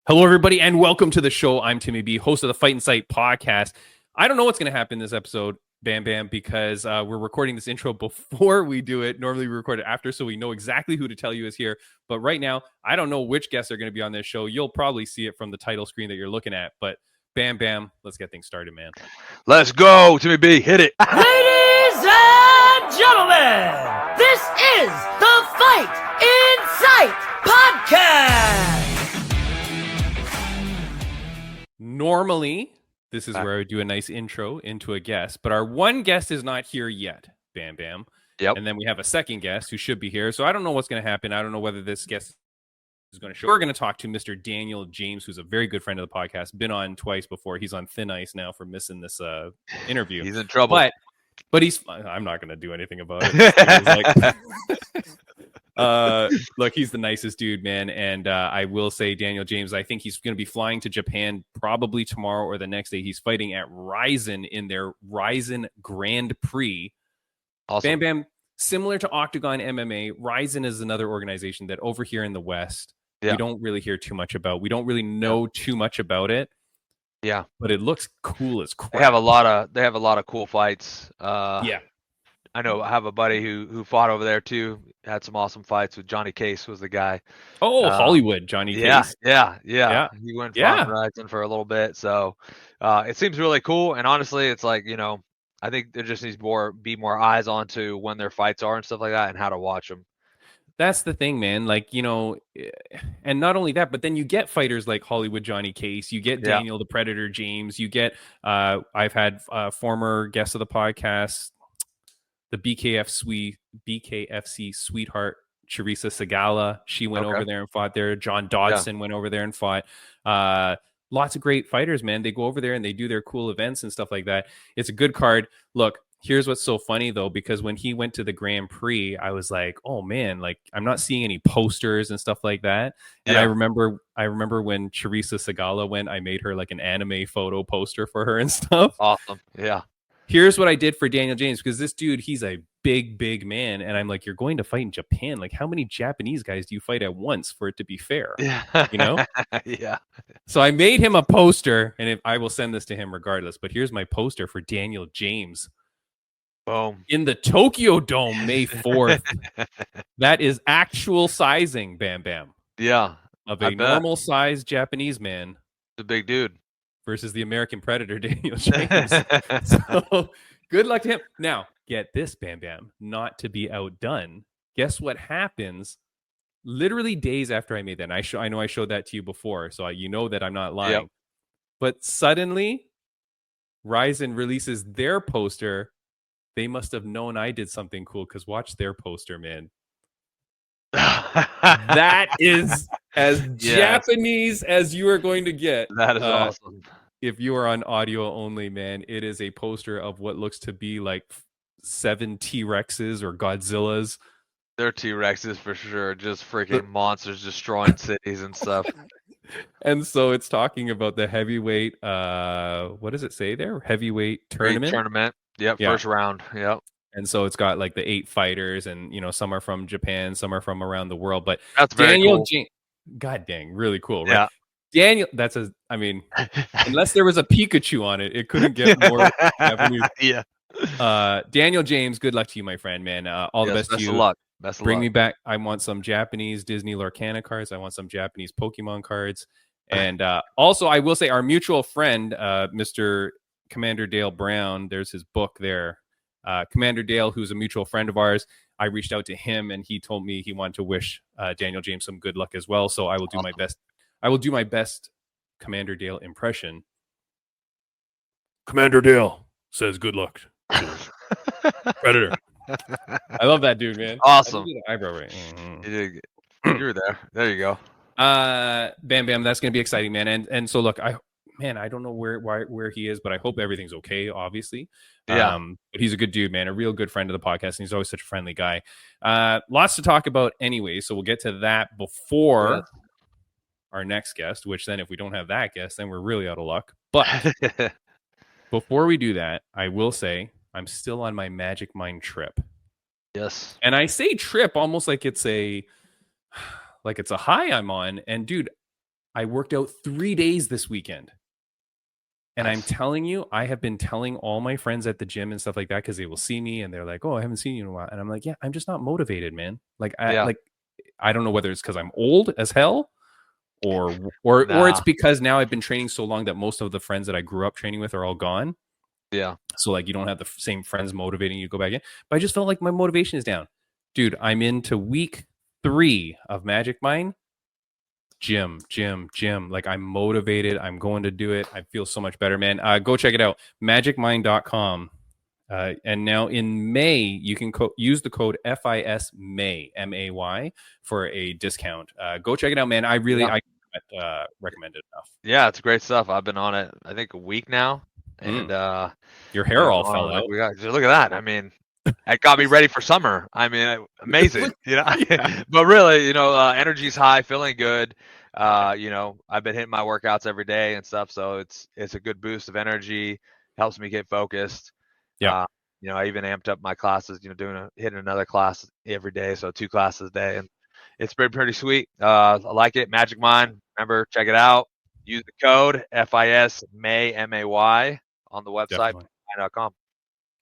Hello, everybody, and welcome to the show. I'm Timmy B, host of the Fight Insight podcast. I don't know what's going to happen in this episode, Bam Bam, because we're recording this intro before we do it. Normally, we record it after, so we know exactly who to tell you is here. But right now, I don't know which guests are going to be on this show. You'll probably see it from the title screen that you're looking at. But Bam Bam, let's get things started, man. Let's go, Timmy B. Hit it. Ladies and gentlemen, this is the Fight Insight podcast. Normally, this is where I would do a nice intro into a guest, but our one guest is not here yet, Bam Bam. Yep. And then we have a second guest who should be here. So I don't know what's going to happen. I don't know whether this guest is going to show. We're going to talk to Mr. Daniel James, who's a very good friend of the podcast. Been on twice before. He's on thin ice now for missing this interview. He's in trouble. But he's. I'm not going to do anything about it. Look, he's the nicest dude, man. And I will say, Daniel James, I think he's going to be flying to Japan probably tomorrow or the next day. He's fighting at RIZIN in their RIZIN Grand Prix. Awesome. Bam Bam, similar to Octagon MMA, RIZIN is another organization that over here in the West, we don't really hear too much about. We don't really know too much about it. Yeah. But it looks cool as crap. They have a lot of cool fights. Yeah. I know I have a buddy who fought over there too. Had some awesome fights with Johnny Case was the guy. Oh, Hollywood, Johnny Case. Yeah. He went from RIZIN for a little bit. So it seems really cool. And honestly, it's like, I think there just needs be more eyes onto when their fights are and stuff like that and how to watch them. That's the thing, man. Like, and not only that, but then you get fighters like Hollywood Johnny Case, you get Daniel the Predator James, you get, I've had former guests of the podcast, the BKFC sweetheart, Charissa Sagala. She went over there and fought there. John Dodson went over there and fought. Lots of great fighters, man. They go over there and they do their cool events and stuff like that. It's a good card. Look, here's what's so funny, though, because when he went to the Grand Prix, I was like, oh, man, like I'm not seeing any posters and stuff like that. And I remember when Charissa Sagala went, I made her like an anime photo poster for her and stuff. Awesome. Yeah. Here's what I did for Daniel James, because this dude, he's a big man. And I'm like, you're going to fight in Japan. Like, how many Japanese guys do you fight at once for it to be fair? Yeah. Yeah. So I made him a poster, and I will send this to him regardless. But here's my poster for Daniel James. Boom. In the Tokyo Dome, May 4th. That is actual sizing, Bam Bam. Yeah. Of a normal sized Japanese man. The big dude. Versus the American Predator, Daniel James. So good luck to him. Now, get this, Bam Bam, not to be outdone. Guess what happens literally days after I made that? And I know I showed that to you before, so you know that I'm not lying. Yep. But suddenly, RIZIN releases their poster. They must have known I did something cool, because watch their poster, man. That is as Japanese as you are going to get. That is awesome. If you are on audio only, man, it is a poster of what looks to be like 7 T-Rexes or Godzillas. They're T-Rexes for sure. Just freaking monsters destroying cities and stuff. And so it's talking about the heavyweight, what does it say there? Heavyweight tournament? Tournament. Yep, first round. Yep. And so it's got like the 8 fighters, and some are from Japan, some are from around the world. But that's very cool. God dang, really cool, right? Yeah. Daniel, unless there was a Pikachu on it, it couldn't get more Japanese. Yeah. Daniel James, good luck to you, my friend, man. All the best to you. Best of luck. Bring me back. I want some Japanese Disney Lorcana cards. I want some Japanese Pokemon cards. And also, I will say our mutual friend, Mr. Commander Dale Brown, there's his book there. Commander Dale, who's a mutual friend of ours, I reached out to him and he told me he wanted to wish Daniel James some good luck as well. So I will do my best. I will do my best Commander Dale impression. Commander Dale says good luck. Predator. I love that dude, man. Awesome. Eyebrow right. You were there. There you go. Bam Bam, that's gonna be exciting, man. And so look, I don't know where he is, but I hope everything's okay, obviously. Yeah. But he's a good dude, man, a real good friend of the podcast, and he's always such a friendly guy. Lots to talk about anyway, so we'll get to that before our next guest, which then if we don't have that guest, then we're really out of luck. But before we do that, I will say I'm still on my Magic Mind trip. Yes. And I say trip almost like it's a high I'm on. And dude, I worked out 3 days this weekend. And Nice. I'm telling you, I have been telling all my friends at the gym and stuff like that, because they will see me and they're like, "Oh, I haven't seen you in a while." And I'm like, "Yeah, I'm just not motivated, man." Like, I don't know whether it's because I'm old as hell, or it's because now I've been training so long that most of the friends that I grew up training with are all gone. Yeah. So like, you don't have the same friends motivating you to go back in. But I just felt like my motivation is down. Dude, I'm into week 3 of Magic Mind. Gym. Like, I'm motivated. I'm going to do it. I feel so much better, man. Go check it out. magicmind.com. And now in May, you can use the code FIS May, MAY, for a discount. Go check it out, man. I can't recommend it enough. Yeah, it's great stuff. I've been on it, I think, a week now. And your hair all fell out. Look at that. I mean, it got me ready for summer. I mean, amazing, you know. Yeah. But really, you know, energy's high, feeling good. You know, I've been hitting my workouts every day and stuff, so it's a good boost of energy. Helps me get focused. Yeah. You know, I even amped up my classes. You know, hitting another class every day, so 2 classes a day, and it's been pretty sweet. I like it. Magic Mind. Remember, check it out. Use the code FIS May MAY on the website .com.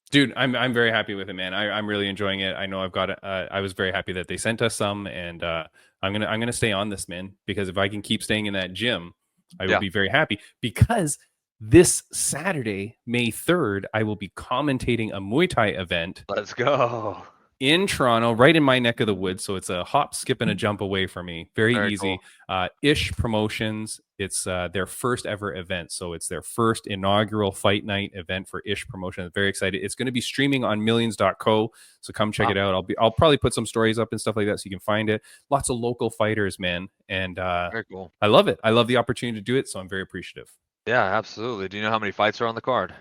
Dude, I'm very happy with it, man. I'm really enjoying it. I know I've got I was very happy that they sent us some, and I'm gonna stay on this, man, because if I can keep staying in that gym, I will be very happy. Because this Saturday, May 3rd, I will be commentating a Muay Thai event. Let's go. In Toronto, right in my neck of the woods. So it's a hop, skip, and a jump away from me. Very easy. Cool. Ish Promotions. It's their first ever event. So it's their first inaugural fight night event for Ish Promotions. Very excited. It's going to be streaming on millions.co. So come check it out. I'll probably put some stories up and stuff like that so you can find it. Lots of local fighters, man. And very cool. I love it. I love the opportunity to do it. So I'm very appreciative. Yeah, absolutely. Do you know how many fights are on the card?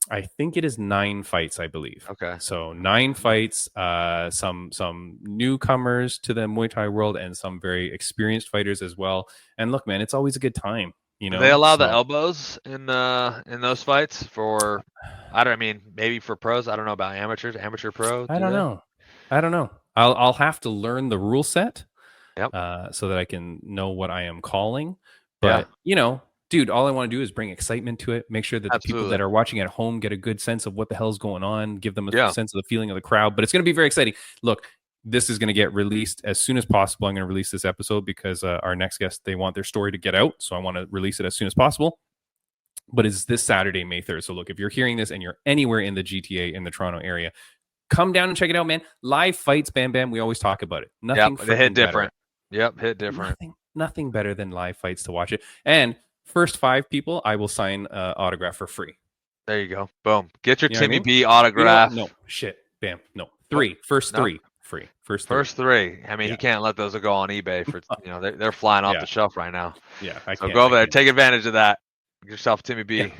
I think it is 9 fights, I believe. Okay. So 9 fights, some newcomers to the Muay Thai world and some very experienced fighters as well. And look, man, it's always a good time. You know, do they allow the elbows in those fights for, maybe for pros. I don't know about amateurs, amateur pro. I don't know. I'll have to learn the rule set. Yep. So that I can know what I am calling. But you know, dude, all I want to do is bring excitement to it. Make sure that the people that are watching at home get a good sense of what the hell's going on. Give them a sense of the feeling of the crowd. But it's going to be very exciting. Look, this is going to get released as soon as possible. I'm going to release this episode because our next guest, they want their story to get out. So I want to release it as soon as possible. But it's this Saturday, May 3rd. So look, if you're hearing this and you're anywhere in the GTA, in the Toronto area, come down and check it out, man. Live fights, bam, bam. We always talk about it. Nothing they hit different. Yep, hit different. Nothing better than live fights to watch it. And first 5 people, I will sign autograph for free. There you go. Boom. Get your Timmy B autograph. No, shit. Bam. No. 3. First 3. Free. First 3. I mean, you can't let those go on eBay for, you know, they're flying off the shelf right now. Yeah. So go over there. Take advantage of that. Get yourself Timmy B.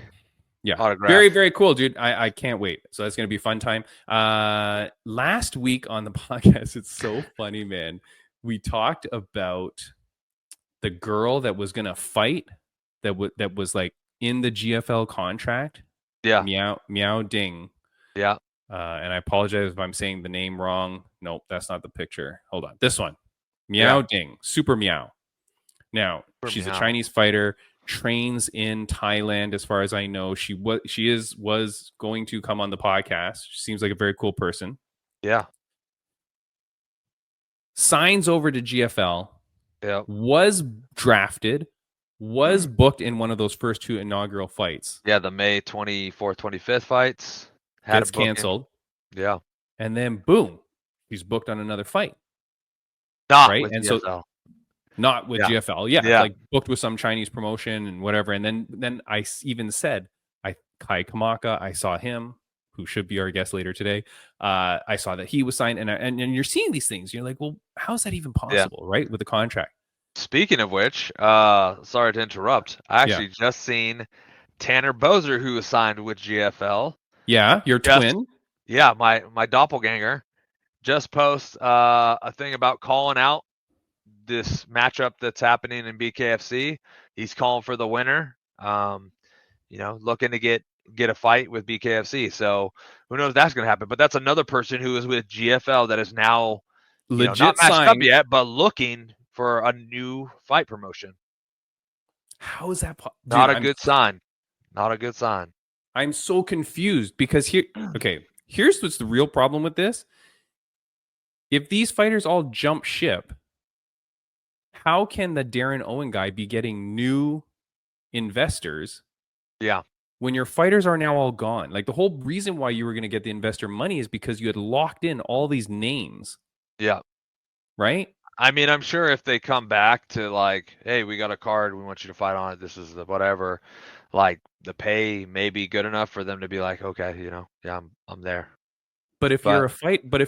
Yeah. Autograph. Very, very cool, dude. I can't wait. So that's going to be a fun time. Last week on the podcast, it's so funny, man. We talked about the girl that was going to fight that was like in the GFL contract. Yeah. Meow Ding. Yeah. And I apologize if I'm saying the name wrong. Nope, that's not the picture. Hold on. This one. Meow Ding. Super Meow. Now, she's a Chinese fighter, trains in Thailand as far as I know. She was going to come on the podcast. She seems like a very cool person. Yeah. Signs over to GFL. Yeah. Was drafted. Was booked in one of those first 2 inaugural fights. Yeah, the May 24th, 25th fights. Gets canceled. Yeah. And then, boom, he's booked on another fight. Not with GFL. Not with GFL. Yeah. Like booked with some Chinese promotion and whatever. And then I even said, Kai Kamaka, I saw him, who should be our guest later today. I saw that he was signed. And you're seeing these things. You're like, well, how is that even possible, right? With the contract. Speaking of which, sorry to interrupt. I actually just seen Tanner Bozer, who was signed with GFL. Yeah, your twin. Yeah, my doppelganger just post a thing about calling out this matchup that's happening in BKFC. He's calling for the winner. You know, looking to get a fight with BKFC. So who knows if that's going to happen? But that's another person who is with GFL that is now legit not matched signed up yet, but looking for a new fight promotion. How is that? Not a good sign. Not a good sign. I'm so confused because here's what's the real problem with this. If these fighters all jump ship, how can the Darren Owen guy be getting new investors? Yeah. When your fighters are now all gone. Like, the whole reason why you were going to get the investor money is because you had locked in all these names. Yeah. Right? I mean, I'm sure if they come back to like, hey, we got a card, we want you to fight on it, this is the whatever, like the pay may be good enough for them to be like, okay, yeah, I'm there. But if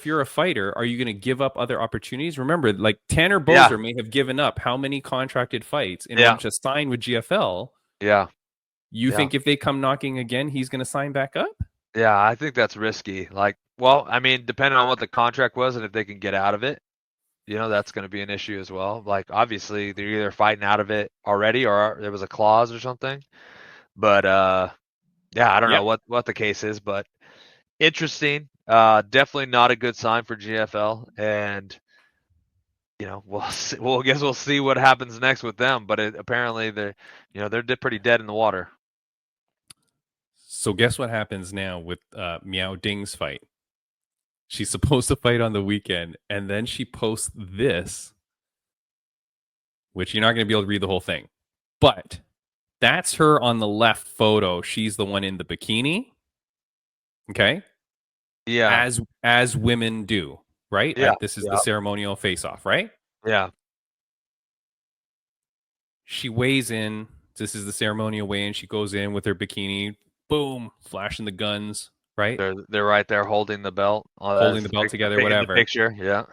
you're a fighter, are you going to give up other opportunities? Remember, like Tanner Boser may have given up how many contracted fights in order to sign with GFL. Yeah. You think if they come knocking again, he's going to sign back up? Yeah, I think that's risky. Like, well, I mean, depending on what the contract was and if they can get out of it, that's going to be an issue as well. Like, obviously, they're either fighting out of it already or there was a clause or something. But, I don't know what the case is, but interesting. Definitely not a good sign for GFL. And, we'll see what happens next with them. But apparently, they're pretty dead in the water. So guess what happens now with Miao Ding's fight? She's supposed to fight on the weekend, and then she posts this, which you're not going to be able to read the whole thing. But that's her on the left photo. She's the one in the bikini. Okay? Yeah. As women do, right? Yeah. This is the ceremonial face-off, right? Yeah. She weighs in. This is the ceremonial weigh-in. She goes in with her bikini. Boom, flashing the guns, right? They're right there holding the belt. Holding the belt together, whatever. The picture, yeah.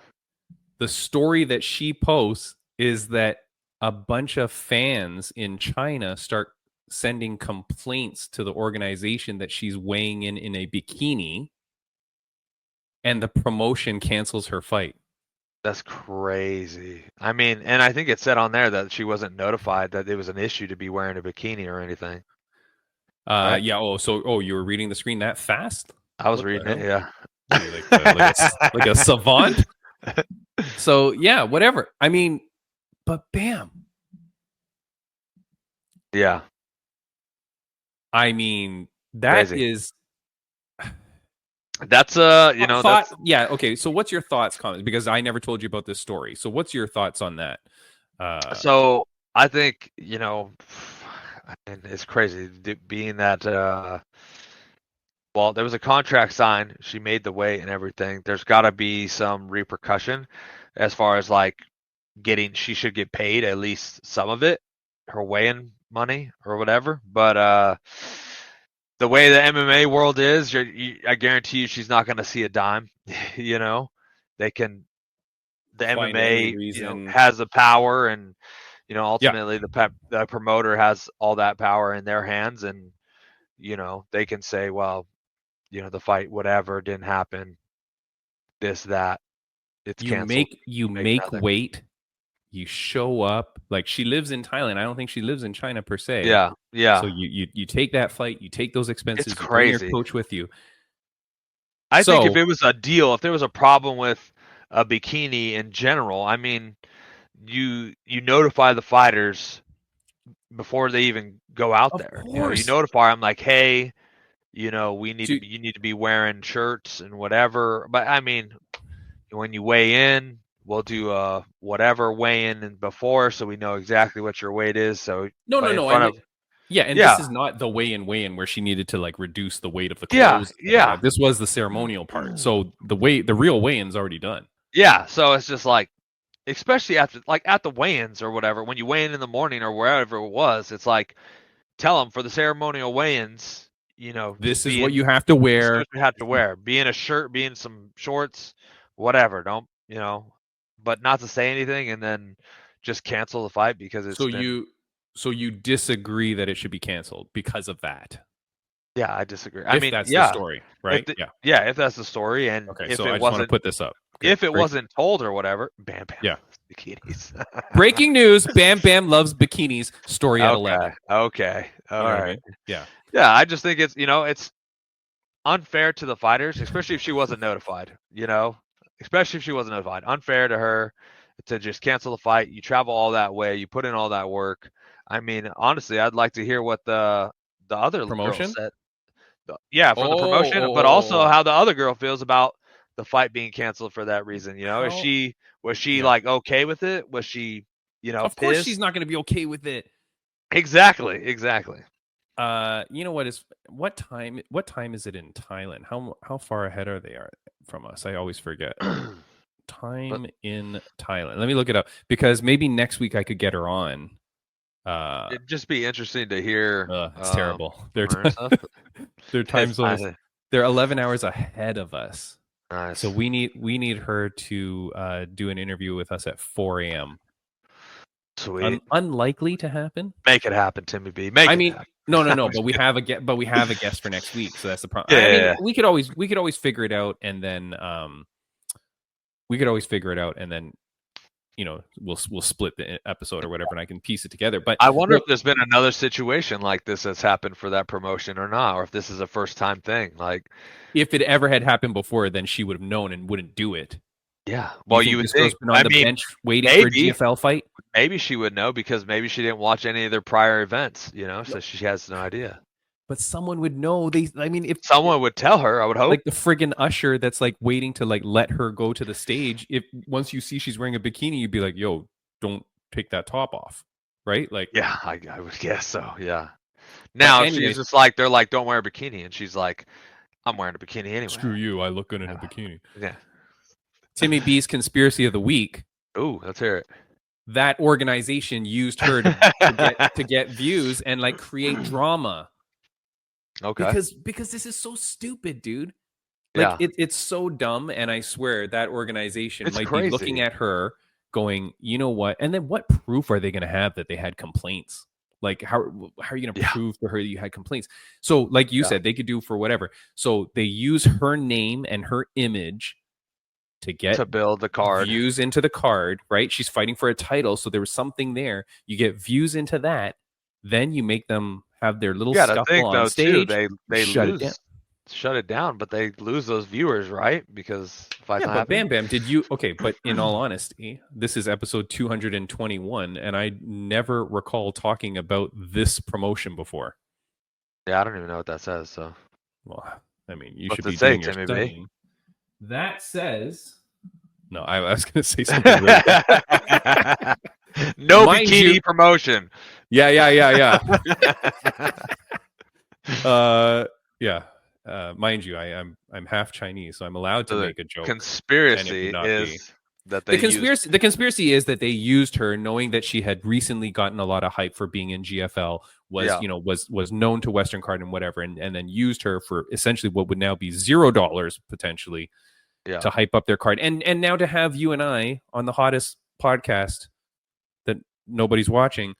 The story that she posts is that a bunch of fans in China start sending complaints to the organization that she's weighing in a bikini, and the promotion cancels her fight. That's crazy. I mean, and I think it said on there that she wasn't notified that it was an issue to be wearing a bikini or anything. Right? Yeah. You were reading the screen that fast? I was reading it. Yeah. Like a savant. So yeah, whatever. I mean, but bam. Yeah. I mean, that crazy. is. That's thought. Yeah. Okay. So what's your thoughts, comments? Because I never told you about this story. So what's your thoughts on that? So I think and it's crazy being that well, there was a contract signed, she made the weight and everything. There's got to be some repercussion as far as like she should get paid at least some of it, her weigh-in money or whatever. But the way the MMA world is, I guarantee you she's not going to see a dime. The MMA has the power, and ultimately the promoter has all that power in their hands, and they can say, well, the fight, whatever, didn't happen, this, that, it's canceled. You make weight, you show up. Like, she lives in Thailand. I don't think she lives in China per se. Yeah. So you take that flight, you take those expenses, it's crazy. You bring your coach with you. I think if it was a deal, if there was a problem with a bikini in general, I mean, you notify the fighters before they even go out there. You notify them like, hey, you need to be wearing shirts and whatever. But I mean, when you weigh in, we'll do a whatever weigh in and before, so we know exactly what your weight is. So no. This is not the weigh-in where she needed to like reduce the weight of the clothes. Yeah. This was the ceremonial part. So the real weigh-in's already done. Yeah. So it's just like, especially at the weigh-ins or whatever, when you weigh in the morning or wherever it was, it's like, tell them for the ceremonial weigh-ins, this is what you have to wear. This is what you have to wear. Be in a shirt, be in some shorts, whatever. Don't, but not to say anything and then just cancel the fight because it's So you disagree that it should be canceled because of that? Yeah, I disagree. If that's the story, right? If that's the story, and okay, if so it I just want to put this up. Okay, if it wasn't told or whatever, Bam Bam. Yeah. Bikinis. Breaking news: Bam Bam loves bikinis. Story at 11. Okay. All right. Yeah. Yeah, I just think it's it's unfair to the fighters, especially if she wasn't notified. Especially if she wasn't notified. Unfair to her to just cancel the fight. You travel all that way. You put in all that work. I mean, honestly, I'd like to hear what the other Promotion? girl said. Yeah, from the promotion, but also how the other girl feels about the fight being canceled for that reason. You know, was she like okay with it? Was she, of pissed? course she's not going to be okay with it. Exactly. You know what time is it in Thailand? How far ahead are they from us? I always forget. Time in Thailand. Let me look it up, because maybe next week I could get her on. It'd just be interesting to hear. It's terrible. Their time zones. They're 11 hours ahead of us. Nice. So we need her to do an interview with us at 4 a.m. Sweet. Unlikely to happen. Make it happen, Timmy B. No. But we have a guest for next week, so that's the problem. Yeah. We could always figure it out, and then we'll split the episode or whatever, and I can piece it together. But I wonder if there's been another situation like this that's happened for that promotion or not, or if this is a first time thing. Like, if it ever had happened before, then she would have known and wouldn't do it. Yeah. Well, you would think on the bench waiting for a GFL fight. Maybe she would know, because maybe she didn't watch any of their prior events, so she has no idea. But someone would know. If someone would tell her, I would hope. Like the friggin' usher that's like waiting to like let her go to the stage. If once you see she's wearing a bikini, you'd be like, "Yo, don't take that top off," right? Like, yeah, I would guess so. Yeah. Now she's just like, they're like, "Don't wear a bikini," and she's like, "I'm wearing a bikini anyway." Screw you! I look good in a bikini. Yeah. Timmy B's conspiracy of the week. Ooh, let's hear it. That organization used her to get views and like create drama. Okay. Because this is so stupid, dude. Like it's so dumb, and I swear that organization might be looking at her going, you know what? And then what proof are they going to have that they had complaints? Like how are you going to prove to her that you had complaints? So like you said, they could do for whatever. So they use her name and her image to build the card, views into the card, right? She's fighting for a title, so there was something there. You get views into that, then you make them have their little scuffle on stage. Too, they shut it down, but they lose those viewers, right? Because but Bam Bam, did you? Okay, but in all honesty, this is episode 221, and I never recall talking about this promotion before. Yeah, I don't even know what that says. So, well, I mean, you should be doing your studying. That says, no, I was going to say something. Really no bikini promotion. Yeah. Mind you, I'm half Chinese, so I'm allowed to make a joke. Conspiracy is that the conspiracy is that they used her, knowing that she had recently gotten a lot of hype for being in GFL, was known to Western Card and whatever, and then used her for essentially what would now be $0 potentially. To hype up their card, and now to have you and I on the hottest podcast that nobody's watching,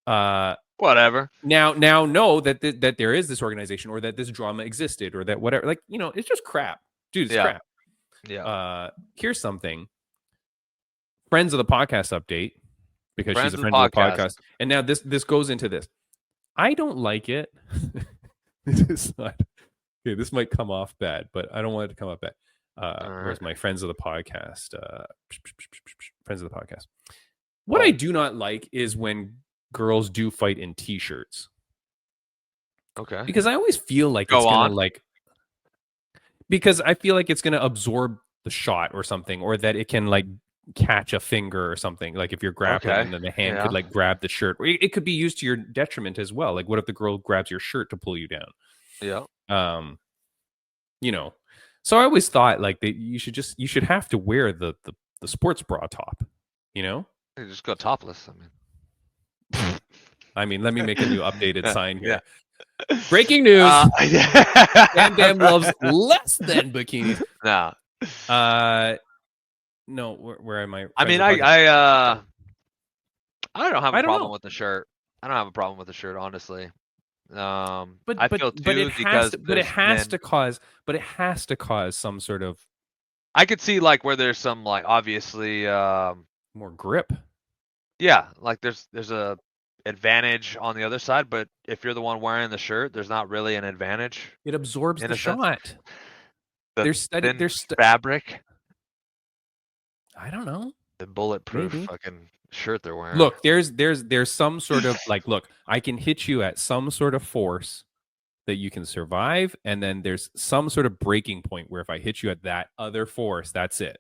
whatever. Now know that there is this organization, or that this drama existed, or that whatever. Like, it's just crap, dude. It's crap. Yeah. Here's something. Friends of the podcast update, because she's a friend of the podcast, and now this goes into this. I don't like it. This is not okay. This might come off bad, but I don't want it to come off bad. Where's my friends of the podcast? Friends of the podcast. What I do not like is when girls do fight in t-shirts. Okay. Because I always feel like it's gonna because I feel like it's gonna absorb the shot or something, or that it can like catch a finger or something. Like if you're grappling, and then the hand could like grab the shirt. Or it could be used to your detriment as well. Like what if the girl grabs your shirt to pull you down? Yeah. So I always thought like that you should have to wear the sports bra top, You just go topless. I mean, let me make a new updated sign here. Breaking news. Bam Bam loves less than bikinis. No, where am I? I mean, I don't have a problem with the shirt. I don't have a problem with the shirt, honestly. But it has to cause some sort of. I could see like where there's some like obviously more grip. Yeah, like there's a advantage on the other side, but if you're the one wearing the shirt, there's not really an advantage. It absorbs the shot. There's fabric. I don't know. The bulletproof fucking shirt they're wearing. Look, there's some sort of like, look, I can hit you at some sort of force that you can survive, and then there's some sort of breaking point where if I hit you at that other force, that's it.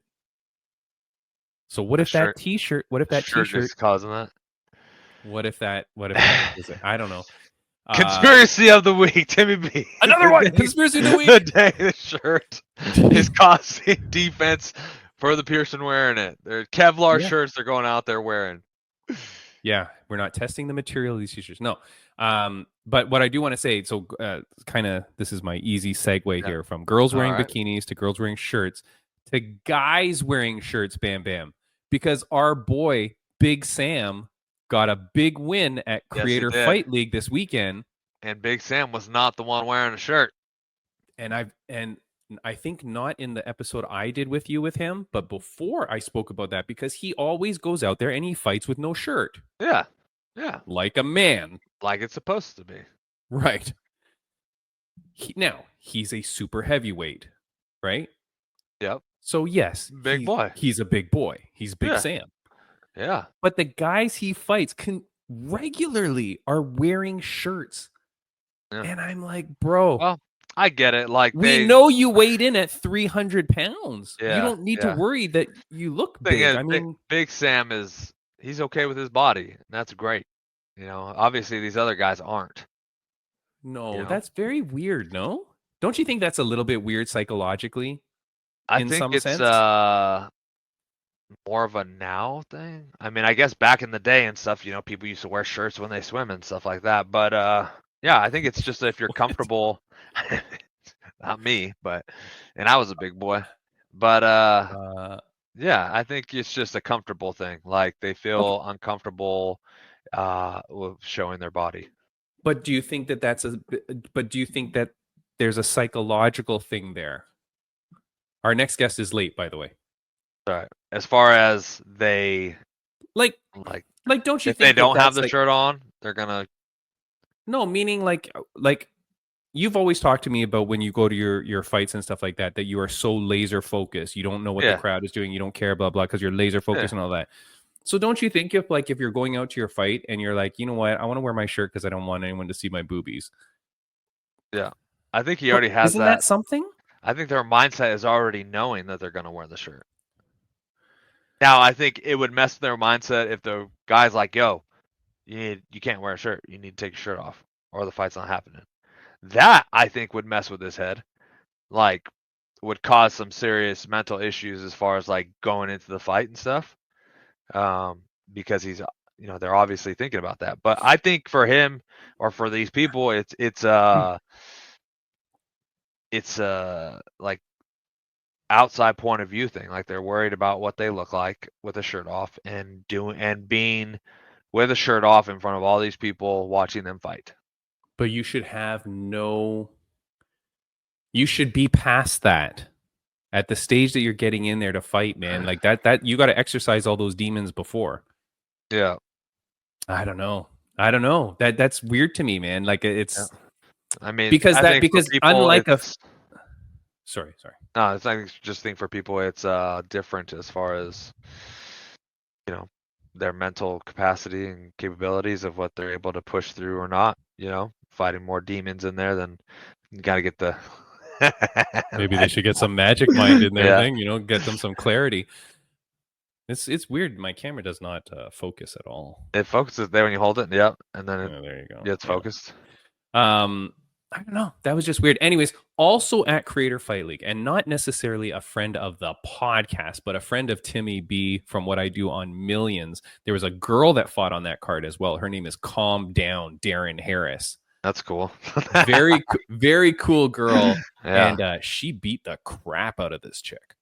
So what if that t-shirt? What if that t-shirt is causing that? What if that is it? I don't know. Conspiracy of the week, Timmy B. Another one. Conspiracy of the week. The day the shirt is causing defense for the person wearing it. They're Kevlar shirts they're going out there wearing. Yeah, we're not testing the material of these t-shirts. No. But what I do want to say, so kind of this is my easy segue here from girls wearing bikinis to girls wearing shirts to guys wearing shirts, Bam Bam. Because our boy, Big Sam, got a big win at Creator Fight League this weekend. And Big Sam was not the one wearing a shirt. And I think not in the episode I did with you with him, but before I spoke about that, because he always goes out there and he fights with no shirt. Yeah. Yeah. Like a man. Like it's supposed to be. Right. Now, he's a super heavyweight, right? Yep. So, yes. Big boy. He's a big boy. He's Big Sam. Yeah. But the guys he fights regularly are wearing shirts. Yeah. And I'm like, bro. Well, I get it. Like we know you weighed in at 300 pounds. Yeah, you don't need to worry that you look big. I mean, Big Sam he's okay with his body. And that's great. You know, obviously these other guys aren't. No, that's very weird. No, don't you think that's a little bit weird psychologically? I think it's more of a now thing. I mean, I guess back in the day and stuff, you know, people used to wear shirts when they swim and stuff like that. But yeah, I think it's just if you're comfortable. Not me, and I was a big boy. But yeah, I think it's just a comfortable thing. Like they feel uncomfortable with showing their body. But do you think that there's a psychological thing there? Our next guest is late, by the way. All right. As far as they like don't you if think they don't have the shirt on, they're gonna No, meaning like you've always talked to me about when you go to your fights and stuff like that you are so laser focused. You don't know what the crowd is doing. You don't care, blah, blah, because you're laser focused and all that. So don't you think if you're going out to your fight and you're like, you know what, I want to wear my shirt because I don't want anyone to see my boobies. Yeah. I think he already has Isn't that something? I think their mindset is already knowing that they're going to wear the shirt. Now, I think it would mess their mindset if the guy's like, yo, you can't wear a shirt. You need to take your shirt off or the fight's not happening. That, I think, would mess with his head. Like, would cause some serious mental issues as far as, like, going into the fight and stuff. Because he's, you know, they're obviously thinking about that. But I think for him or for these people, it's like outside point of view thing. Like they're worried about what they look like with a shirt off and being with a shirt off in front of all these people watching them fight. But you should be past that at the stage that you're getting in there to fight, man. Like that you got to exercise all those demons before. Yeah. I don't know. That's weird to me, man. Like it's I mean, because unlike sorry. No, it's not just thing for people. It's different as far as, you know, their mental capacity and capabilities of what they're able to push through or not. You know, fighting more demons in there, then you got to get the. Maybe they should get some magic mind in their thing. You know, get them some clarity. It's weird. My camera does not focus at all. It focuses there when you hold it. Yep, and then there you go. Yeah, it's focused. I don't know. That was just weird. Anyways, also at Creator Fight League, and not necessarily a friend of the podcast, but a friend of Timmy B from what I do on Millions. There was a girl that fought on that card as well. Her name is Calm Down Darren Harris. That's cool. Very cool girl. Yeah. And she beat the crap out of this chick.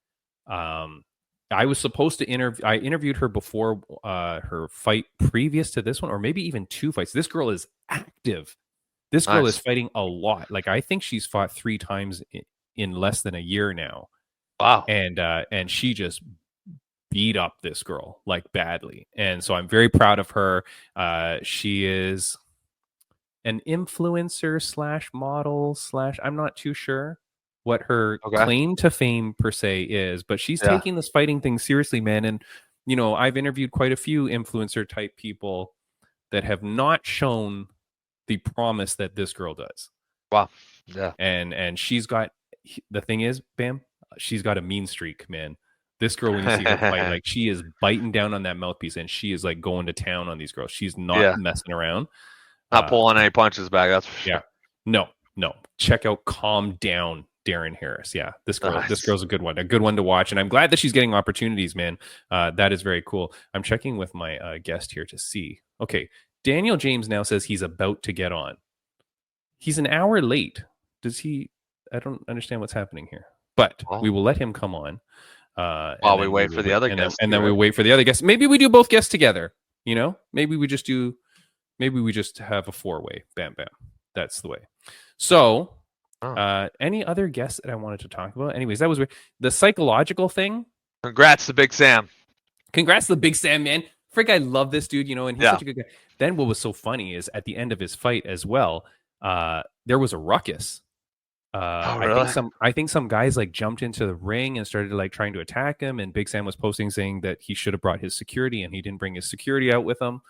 I was supposed to I interviewed her before her fight previous to this one, or maybe even 2 fights. This girl is active. This girl is fighting a lot. Like I think she's fought 3 times in less than a year now. Wow. And she just beat up this girl like badly. And so I'm very proud of her. She is an influencer / model / I'm not too sure what her claim to fame per se is, but she's taking this fighting thing seriously, man. And I've interviewed quite a few influencer type people that have not shown the promise that this girl does. Wow. Yeah. And she's got, the thing is, Bam, she's got a mean streak, man. This girl, when you see her fight, like, she is biting down on that mouthpiece, and she is like going to town on these girls. She's not messing around. Not pulling any punches back. That's for sure. Yeah. No. Check out Calm Down, Darren Harris. Yeah, this girl's a good one to watch, and I'm glad that she's getting opportunities, man. That is very cool. I'm checking with my guest here to see. Okay, Daniel James now says he's about to get on. He's an hour late. Does he? I don't understand what's happening here, but we will let him come on. While we wait for the other guests. And then we wait for the other guests. Maybe we do both guests together, Maybe we just have a 4-way. Bam, bam. That's the way. So, any other guests that I wanted to talk about? Anyways, that was weird. The psychological thing. Congrats to Big Sam. Congrats to the Big Sam, man. Frick, I love this dude, and he's such a good guy. Then what was so funny is at the end of his fight as well, there was a ruckus. Really? I think some guys like jumped into the ring and started like trying to attack him, and Big Sam was posting saying that he should have brought his security, and he didn't bring his security out with him.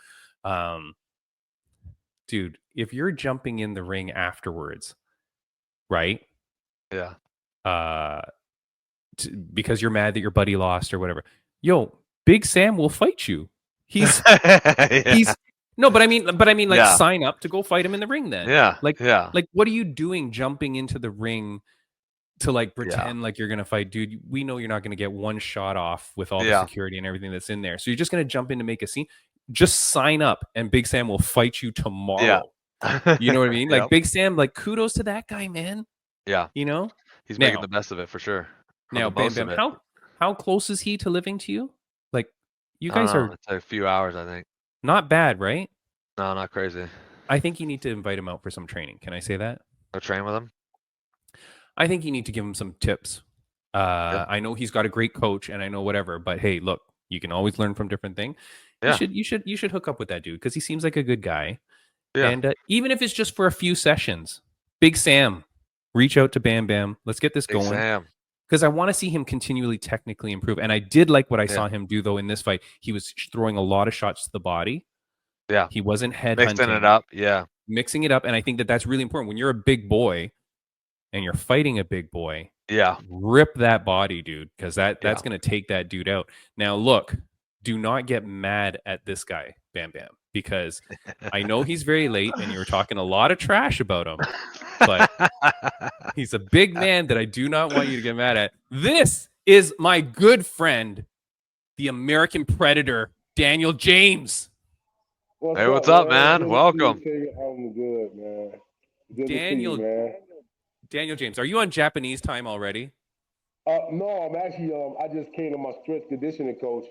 Dude, if you're jumping in the ring afterwards, right? Yeah. Because you're mad that your buddy lost or whatever. Yo, Big Sam will fight you. He's no, but I mean, like, sign up to go fight him in the ring then. Yeah. Like, what are you doing jumping into the ring to like pretend like you're gonna fight, dude? We know you're not gonna get one shot off with all the security and everything that's in there. So you're just gonna jump in to make a scene. Just sign up, and Big Sam will fight you tomorrow. Yeah. You know what I mean? Like, Big Sam, like, kudos to that guy, man. Yeah. He's making the best of it for sure. Now, Bam Bam, how close is he to living to you? Like, you guys are it's a few hours, I think. Not bad, right? No, not crazy. I think you need to invite him out for some training. Can I say that? Go train with him? I think you need to give him some tips. I know he's got a great coach, and I know whatever, but hey, look, you can always learn from different things. Yeah. You should hook up with that dude because he seems like a good guy. Yeah. And even if it's just for a few sessions, Big Sam, reach out to Bam Bam. Let's get this going. Because I want to see him continually technically improve. And I did like what I saw him do, though, in this fight. He was throwing a lot of shots to the body. Yeah. He wasn't headhunting. Mixing it up. Yeah. Mixing it up. And I think that that's really important. When you're a big boy and you're fighting a big boy, rip that body, dude, because that's going to take that dude out. Now, look, do not get mad at this guy, Bam Bam, because I know he's very late and you were talking a lot of trash about him, but he's a big man that I do not want you to get mad at. This is my good friend, the American Predator, Daniel James. Hey, what's up, man? Welcome. I'm good, man. Good Daniel, to see you, man. Daniel James, are you on Japanese time already? No, I'm actually, I just came to my strength conditioning coach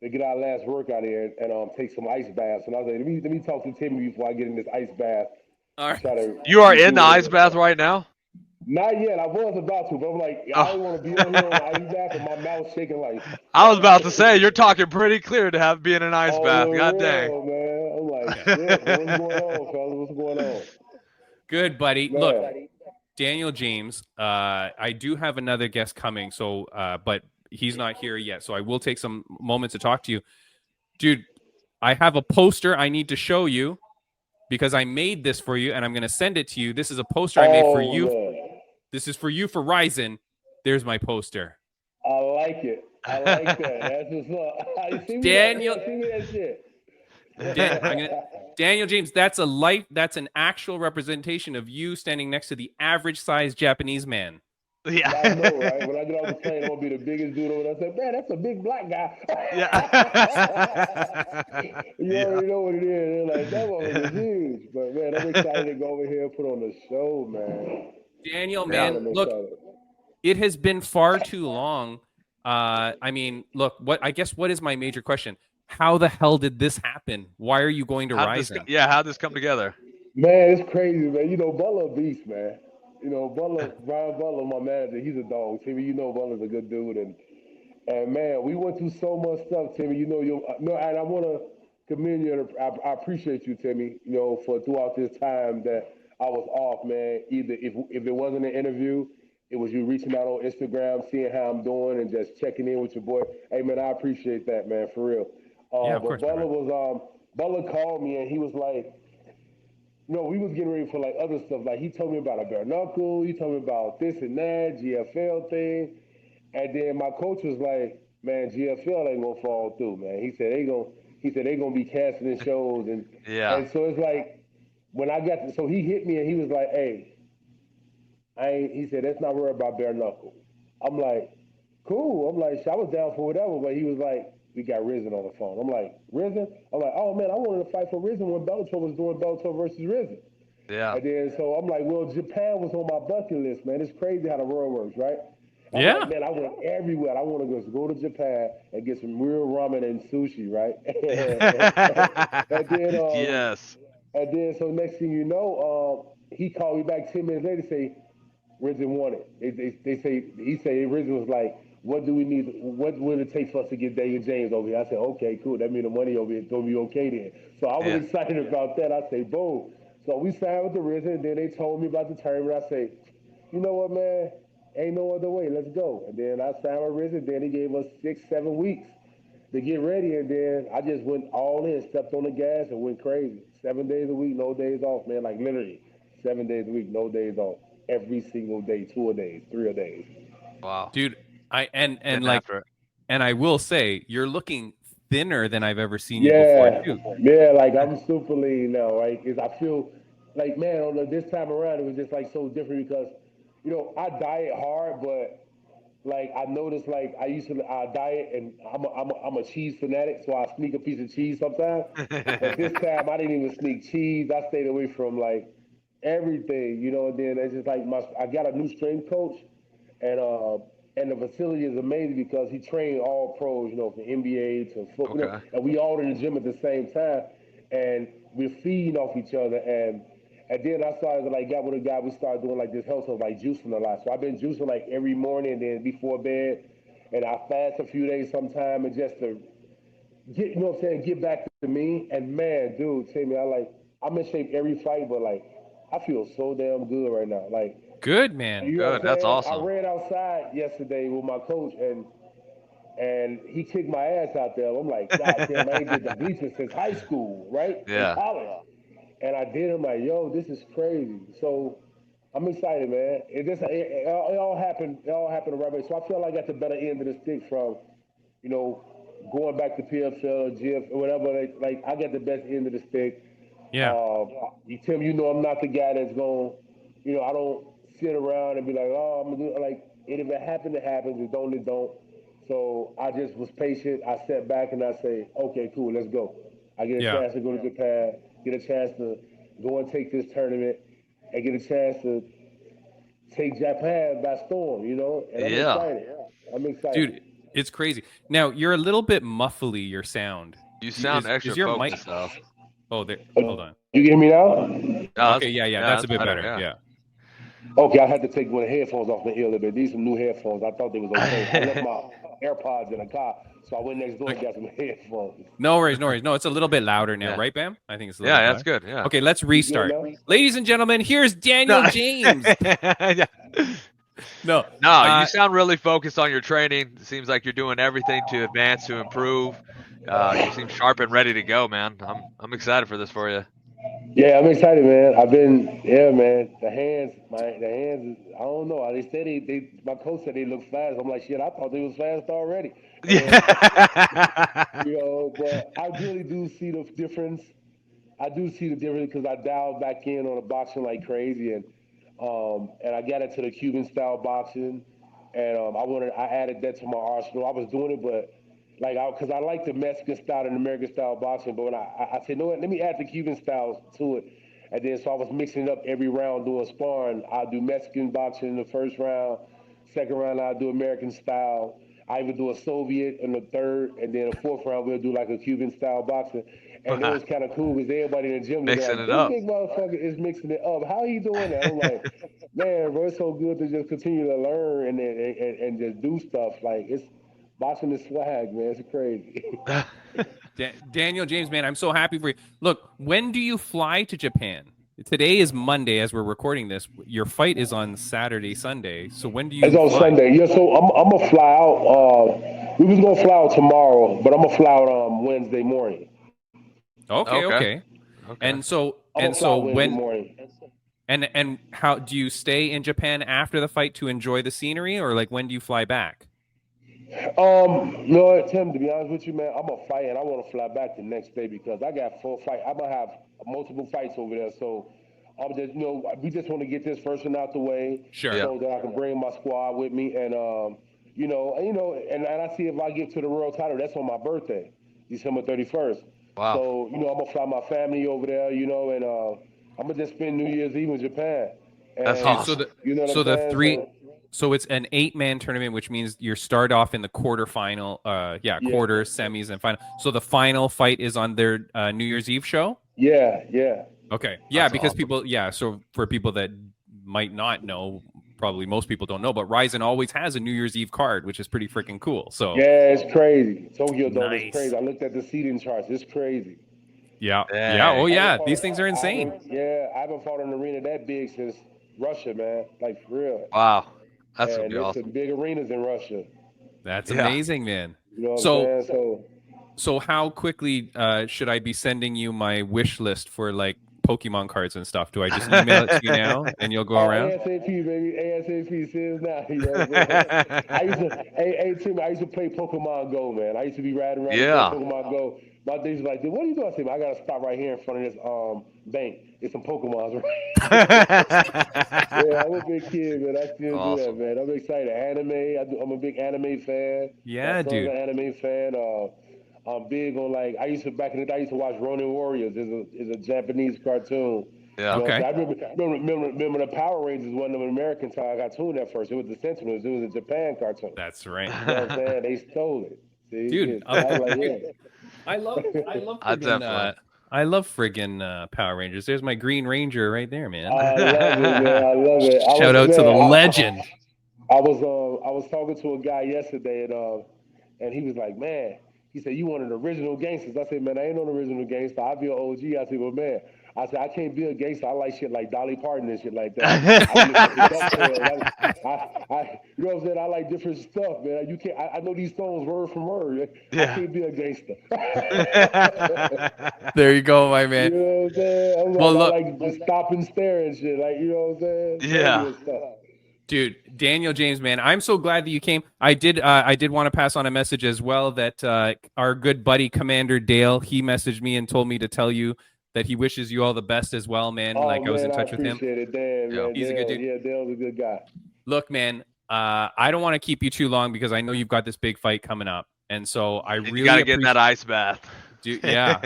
to get our last workout in and take some ice baths. And I was like, let me talk to Timmy before I get in this ice bath. All right. You are in the ice bath right now? Not yet. I was about to, but I'm like, I don't want to be on here in the ice bath and my mouth shaking like. I was about to say, you're talking pretty clear to be in an ice bath. God dang. Man. I'm like, what's going on, fellas? What's going on? Good, buddy. Man. Look, Daniel James, I do have another guest coming, so but he's not here yet, so I will take some moments to talk to you. Dude, I have a poster I need to show you because I made this for you, and I'm going to send it to you. This is a poster I made for you. Man. This is for you for RIZIN. There's my poster. I like it. I like that. That's what's up. Daniel, that shit. Daniel James, that's an actual representation of you standing next to the average sized Japanese man. Yeah, I know, right? When I get off the plane, I'm gonna be the biggest dude over there. I say, man, that's a big black guy. You already know what it is. They're like, that one was huge. But man, I'm excited to go over here and put on the show, man. Daniel, man, look, it has been far too long. I mean, look, what is my major question? How the hell did this happen? Why are you going to RIZIN? How'd this come together? Man, it's crazy, man. You know, Butler a beast, man. You know, Brian Butler, my manager, he's a dog. Timmy, you know Butler's a good dude. And man, we went through so much stuff, Timmy. You know, and I want to commend you. I appreciate you, Timmy, you know, for throughout this time that I was off, man. Either if it wasn't an interview, it was you reaching out on Instagram, seeing how I'm doing, and just checking in with your boy. Hey man, I appreciate that, man, for real. Yeah, of but course, Butler called me and he was like, we was getting ready for like other stuff. Like he told me about a bare knuckle, he told me about this and that, GFL thing. And then my coach was like, man, GFL ain't gonna fall through, man. He said they gonna be canceling shows and so it's like when I got so he hit me and he was like, hey, he said, let's not worry about bare knuckle. I'm like, cool. I'm like, I was down for whatever, but he was like, we got RIZIN on the phone. I'm like, RIZIN? I'm like, oh man, I wanted to fight for RIZIN when Bellator was doing Bellator versus RIZIN. Yeah. And then so I'm like, well, Japan was on my bucket list, man. It's crazy how the world works, right? I'm like, man, I went everywhere. I want to just go to Japan and get some real ramen and sushi, right? and then, yes. And then so next thing you know, he called me back 10 minutes later, say, RIZIN won it. He said RIZIN was like, what do we need? What will it take for us to get Daniel James over here? I said, okay, cool. That means the money over here is gonna be okay then. So I was excited about that. I say, boom. So we signed with the RIZIN, and then they told me about the tournament. I say, you know what, man? Ain't no other way. Let's go. And then I signed with RIZIN. Then he gave us 6-7 weeks to get ready, and then I just went all in, stepped on the gas, and went crazy. 7 days a week, no days off, man. Like literally, 7 days a week, no days off. Every single day, 2 a days, 3 a days. Wow, dude. And I will say, you're looking thinner than I've ever seen you before, too. Yeah, like I'm super lean now, right? Because I feel like, man, this time around, it was just like so different because, I diet hard, but like I noticed, like I diet and I'm a cheese fanatic, so I sneak a piece of cheese sometimes. But this time I didn't even sneak cheese. I stayed away from like everything, And then it's just like I got a new strength coach, and the facility is amazing because he trained all pros, from NBA to football, and we all in the gym at the same time, and we're feeding off each other, and then I started got with a guy. We started doing like this health stuff, like juicing a lot. So I've been juicing like every morning, and then before bed, and I fast a few days sometime, and just to get, get back to me. And man, dude, Timmy, I'm in shape every fight, but like I feel so damn good right now, like. Good, man. Good. That's awesome. I ran outside yesterday with my coach, and he kicked my ass out there. I'm like, God damn, I ain't did the bleachers since high school, right? Yeah. In college. And I did. I'm like, yo, this is crazy. So I'm excited, man. It all happened. It all happened the right way. So I feel like I got the better end of the stick from, going back to PFL, GF, whatever. Like I got the best end of the stick. Yeah. Tim, I'm not the guy that's going. I don't sit around and be like, oh, I'm gonna do it. Like, if it happens, it happens. If it don't, it don't. So I just was patient. I sat back and I say, okay, cool, let's go. I get a chance to go to Japan, get a chance to go and take this tournament, and get a chance to take Japan by storm, And I'm excited. I'm excited. Dude, it's crazy. Now, you're a little bit muffly, your sound. You sound extra focused, though. Oh, there. Hold on. You hear me now? Okay, yeah. That's a bit better. Yeah. Okay, I had to take one of the headphones off my ear a little bit. These are some new headphones. I thought they was okay. I left my AirPods in the car, so I went next door and got some headphones. No worries. No, it's a little bit louder now, right, Bam? I think it's a little bit that's good. Yeah. Okay, let's restart. Ladies and gentlemen, here's Daniel James. No, you sound really focused on your training. It seems like you're doing everything to advance, to improve. You seem sharp and ready to go, man. I'm excited for this for you. Yeah, I'm excited, man. Man. The hands, I don't know. They said my coach said they look fast. I'm like, shit, I thought they was fast already. But I really do see the difference. I do see the difference because I dialed back in on the boxing like crazy, and I got into the Cuban style boxing, and I added that to my arsenal. I was doing it, but because I like the Mexican style and American style boxing, but when I said, no, let me add the Cuban styles to it. And then so I was mixing it up every round doing sparring. I'll do Mexican boxing in the first round. Second round, I'll do American style. I even do a Soviet in the third. And then the fourth round, we'll do like a Cuban style boxing. And it was kind of cool because everybody in the gym was mixing like, it up. This big motherfucker is mixing it up. How he doing that? I'm like, man, bro, it's so good to just continue to learn and just do stuff. Like, it's boxing is swag, man. It's crazy. Daniel James, man, I'm so happy for you. Look, when do you fly to Japan? today is Monday as we're recording this. Your fight is on Saturday, Sunday. So when do you? It's on fly? Sunday. Yeah, so I'm gonna fly out. We was gonna fly out tomorrow, but I'm gonna fly out Wednesday morning. Okay. And so when morning. and how do you stay in Japan after the fight to enjoy the scenery, or like when do you fly back? No, Tim, to be honest with you, man, I'm a fight and I want to fly back the next day because I got 4 fights. I'm gonna have multiple fights over there, so I'm just, we just want to get this first one out the way, Sure. so that I can bring my squad with me, and and I see if I get to the world title, that's on my birthday, December 31st. Wow. So I'm gonna fly my family over there, and I'm gonna just spend New Year's Eve in Japan. And, that's awesome. So it's an 8-man tournament, which means you start off in the quarterfinal, quarter, semis, and final. So the final fight is on their New Year's Eve show? Yeah. Okay. Yeah, that's because awesome. So for people that might not know, probably most people don't know, but RIZIN always has a New Year's Eve card, which is pretty freaking cool. So yeah, it's crazy. Tokyo Dome is crazy. I looked at the seating charts. It's crazy. Yeah. Oh, yeah. These things are insane. I haven't fought in an arena that big since Russia, man. Like, for real. Wow. That's and awesome. Some big arenas in Russia. That's amazing, man. You know what I'm saying? So how quickly should I be sending you my wish list for like Pokemon cards and stuff? Do I just email it to you now and you'll go around? ASAP, baby. ASAP, sends now. You know Tim, I used to play Pokemon Go, man. I used to be riding around Pokemon Go. My days like, what are you doing? I said, I got to stop right here in front of this bank. It's some Pokemons. Yeah, I'm a big kid, man. I still do that, man. I'm excited. Anime. I'm a big anime fan. Yeah, dude. I'm an anime fan. I'm big on I used to back in the day. I used to watch Ronin Warriors. It's a Japanese cartoon. Yeah. Okay. So I remember the Power Rangers wasn't an American cartoon at first. It was the Sentinels. It was a Japan cartoon. That's right. You know what I'm saying? They stole it. See? Dude, I love friggin' Power Rangers. There's my Green Ranger right there, man. I love it. Shout out to the legend. I was talking to a guy yesterday, and he was like, man, he said, you one of the original gangsters. I said, man, I ain't no original gangster. I'll be an OG. I said, well, man, I said, I can't be a gangster. I like shit like Dolly Parton and shit like that. You know what I'm saying? I like different stuff, man. You can't. I know these songs word from word. I can't be a gangster. There you go, my man. You know what I'm saying? I like just stop and stare and shit. Like, you know what I'm saying? Yeah. Dude, Daniel James, man, I'm so glad that you came. I did want to pass on a message as well that our good buddy Commander Dale, he messaged me and told me to tell you that he wishes you all the best as well, man. I was in touch with him. It. Damn, man. He's a good dude. Yeah, Dale's a good guy. Look, man, I don't want to keep you too long because I know you've got this big fight coming up, and so I really got to get in that ice bath. Dude, yeah.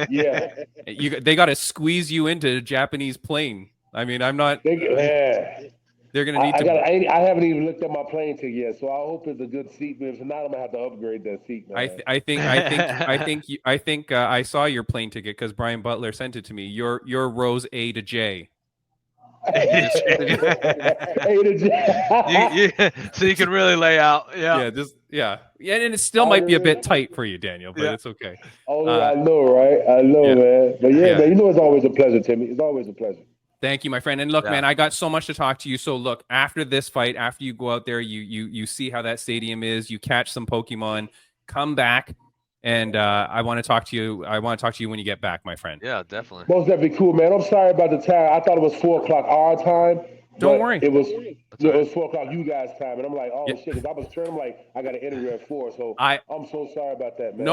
They got to squeeze you into a Japanese plane. I mean, I'm not. They're gonna need to. I haven't even looked at my plane ticket yet, so I hope it's a good seat. But if not, I'm gonna have to upgrade that seat, man. I think I saw your plane ticket because Brian Butler sent it to me. Your rows A to J. A to J. So you can really lay out. Yeah, and it still might be a bit tight for you, Daniel, but it's okay. I know, right? I know, man. But man, you know it's always a pleasure, Timmy. It's always a pleasure. Thank you, my friend. And look, man, I got so much to talk to you. So look, after this fight, after you go out there, you see how that stadium is, you catch some Pokemon, come back, and I want to talk to you. I want to talk to you when you get back, my friend. Yeah, definitely. Most definitely cool, man. I'm sorry about the time. I thought it was 4:00 our time. Don't worry. It was 4:00 you guys' time, and I'm like, oh shit, because I was turning. I'm like, I got an interview at 4, so I'm so sorry about that, man.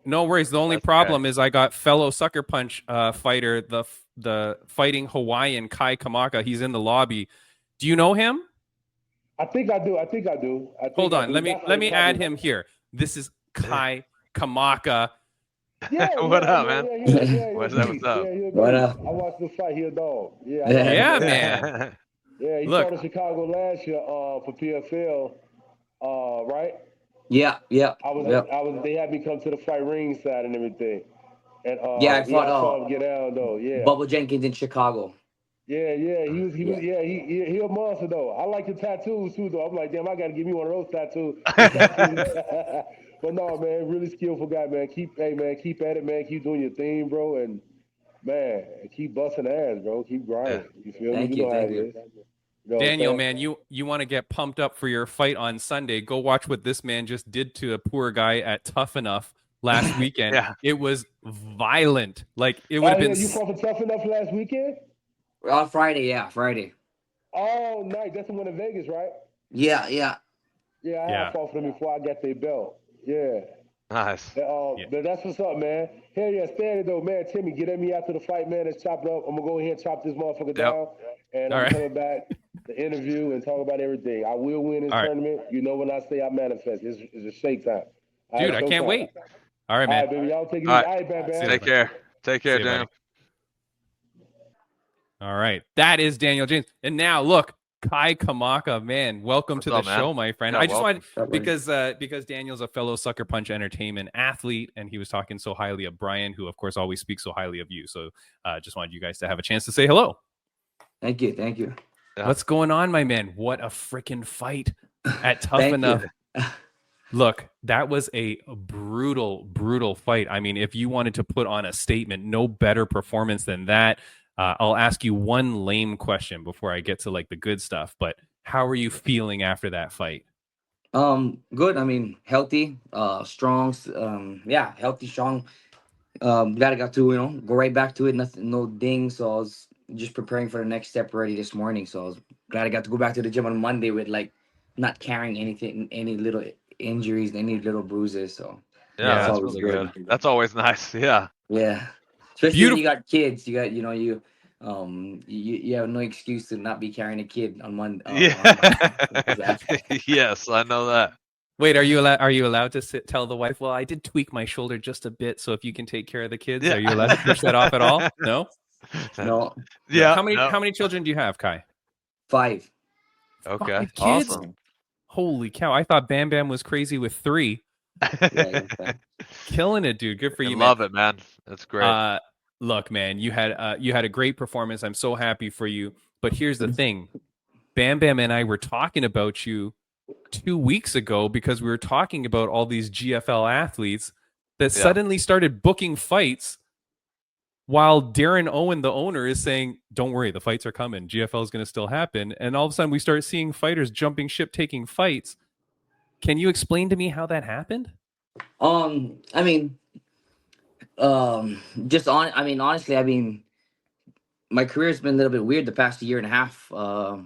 No worries. The only problem is I got fellow Sucker Punch fighter, the Fighting Hawaiian Kai Kamaka. He's in the lobby. Do you know him? I think I do. Hold on. Let me add him here. This is Kai Kamaka. What up, man? What's up? What up? I watched the fight. He a dog. Yeah, man. Yeah, he fought in Chicago last year for PFL, right? Yeah. I was. They had me come to the fight ringside and everything. And I fought get down though. Yeah. Bubba Jenkins in Chicago. Yeah. He a monster though. I like the tattoos too though. I'm like, damn, I gotta give me one of those tattoos. But no, man, really skillful guy, man. Keep at it, man. Keep doing your thing, bro. And Man, keep busting ass, bro. Keep grinding. You feel me? You know how it is. You know Daniel, man, you want to get pumped up for your fight on Sunday? Go watch what this man just did to a poor guy at TUFF N UFF last weekend. Yeah. It was violent. Like it would have been. You fought for TUFF N UFF last weekend? On Friday, yeah, Friday. Oh, nice. That's the one in Vegas, right? Yeah. Yeah, I fought for them before I got their belt. Yeah. Nice. But that's what's up, man. Hell yeah, standing though, man. Timmy, get at me after the fight, man. Let's chop it up. I'm gonna go ahead and chop this motherfucker down, and I'm coming back to interview and talk about everything. I will win this tournament. You know when I say I manifest, it's a shake time. Dude, I can't wait. All right, man. All right, baby. Y'all take it easy. All right, man. Take care. Take care, Daniel. All right. That is Daniel James. And now look, Kai Kamaka, man, welcome to the show, my friend. Yeah, I just wanted because Daniel's a fellow Sucker Punch Entertainment athlete, and he was talking so highly of Brian, who of course always speaks so highly of you. So just wanted you guys to have a chance to say hello. Thank you. Yeah. What's going on, my man? What a freaking fight at TUFF N UFF. Look, that was a brutal fight. I mean, if you wanted to put on a statement, no better performance than that. I'll ask you one lame question before I get to like the good stuff, but how are you feeling after that fight? Good. I mean, healthy, strong, healthy, strong. Glad I got to, go right back to it. Nothing, no ding. So I was just preparing for the next step already this morning. So I was glad I got to go back to the gym on Monday with like not carrying anything, any little injuries, any little bruises. So yeah, that's really good. That's always nice. Yeah. Especially when you got kids, you got, you have no excuse to not be carrying a kid on Monday. Yes, I know that. Wait, are you allowed to tell the wife, well, I did tweak my shoulder just a bit, so if you can take care of the kids, are you allowed to push that off at all? No? No. Yeah. How many children do you have, Kai? 5. Okay. 5 kids? Awesome. Holy cow. I thought Bam Bam was crazy with 3. Killing it, dude. Good for you, man. Love it, man. That's great. Look, man, you had a great performance. I'm so happy for you. But here's the thing. Bam Bam and I were talking about you 2 weeks ago because we were talking about all these GFL athletes that suddenly started booking fights while Darren Owen, the owner, is saying, don't worry, the fights are coming. GFL is going to still happen. And all of a sudden we start seeing fighters jumping ship, taking fights. Can you explain to me how that happened? Honestly, my career's been a little bit weird the past year and a half. I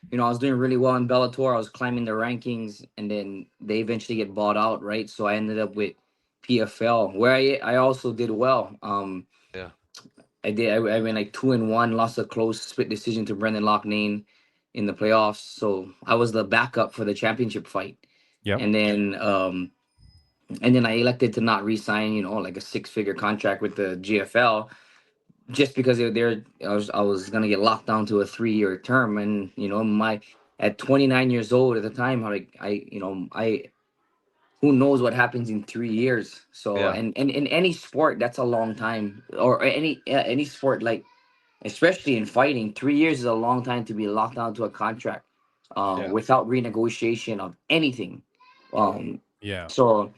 was doing really well in Bellator. I was climbing the rankings, and then they eventually get bought out, right? So I ended up with PFL, where I also did well. I went like 2-1, lost a close split decision to Brendan Loughnane in the playoffs. So I was the backup for the championship fight. Yeah. And then I elected to not re-sign, like a 6-figure contract with the GFL, just because I was gonna get locked down to a 3-year term. And at 29 years old at the time, who knows what happens in 3 years. So and in any sport, that's a long time, or any sport, like especially in fighting, 3 years is a long time to be locked down to a contract without renegotiation of anything. So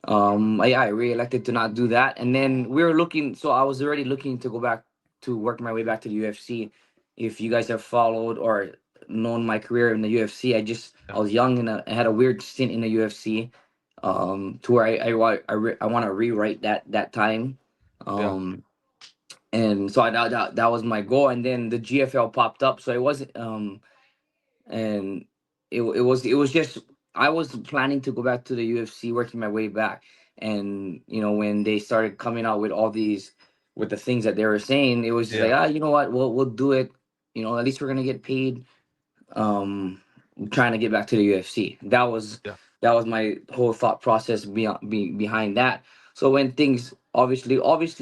I re-elected to not do that. And then I was already looking to go back to work my way back to the UFC. If you guys have followed or known my career in the UFC, I was young and I had a weird stint in the UFC, to where I want to rewrite that time. And so that was my goal. And then the GFL popped up. So it wasn't, and it was just, I was planning to go back to the UFC, working my way back. And, when they started coming out with all these, with the things that they were saying, it was just like, you know what, we'll do it. At least we're going to get paid. Trying to get back to the UFC. That was my whole thought process behind that. So when things, obviously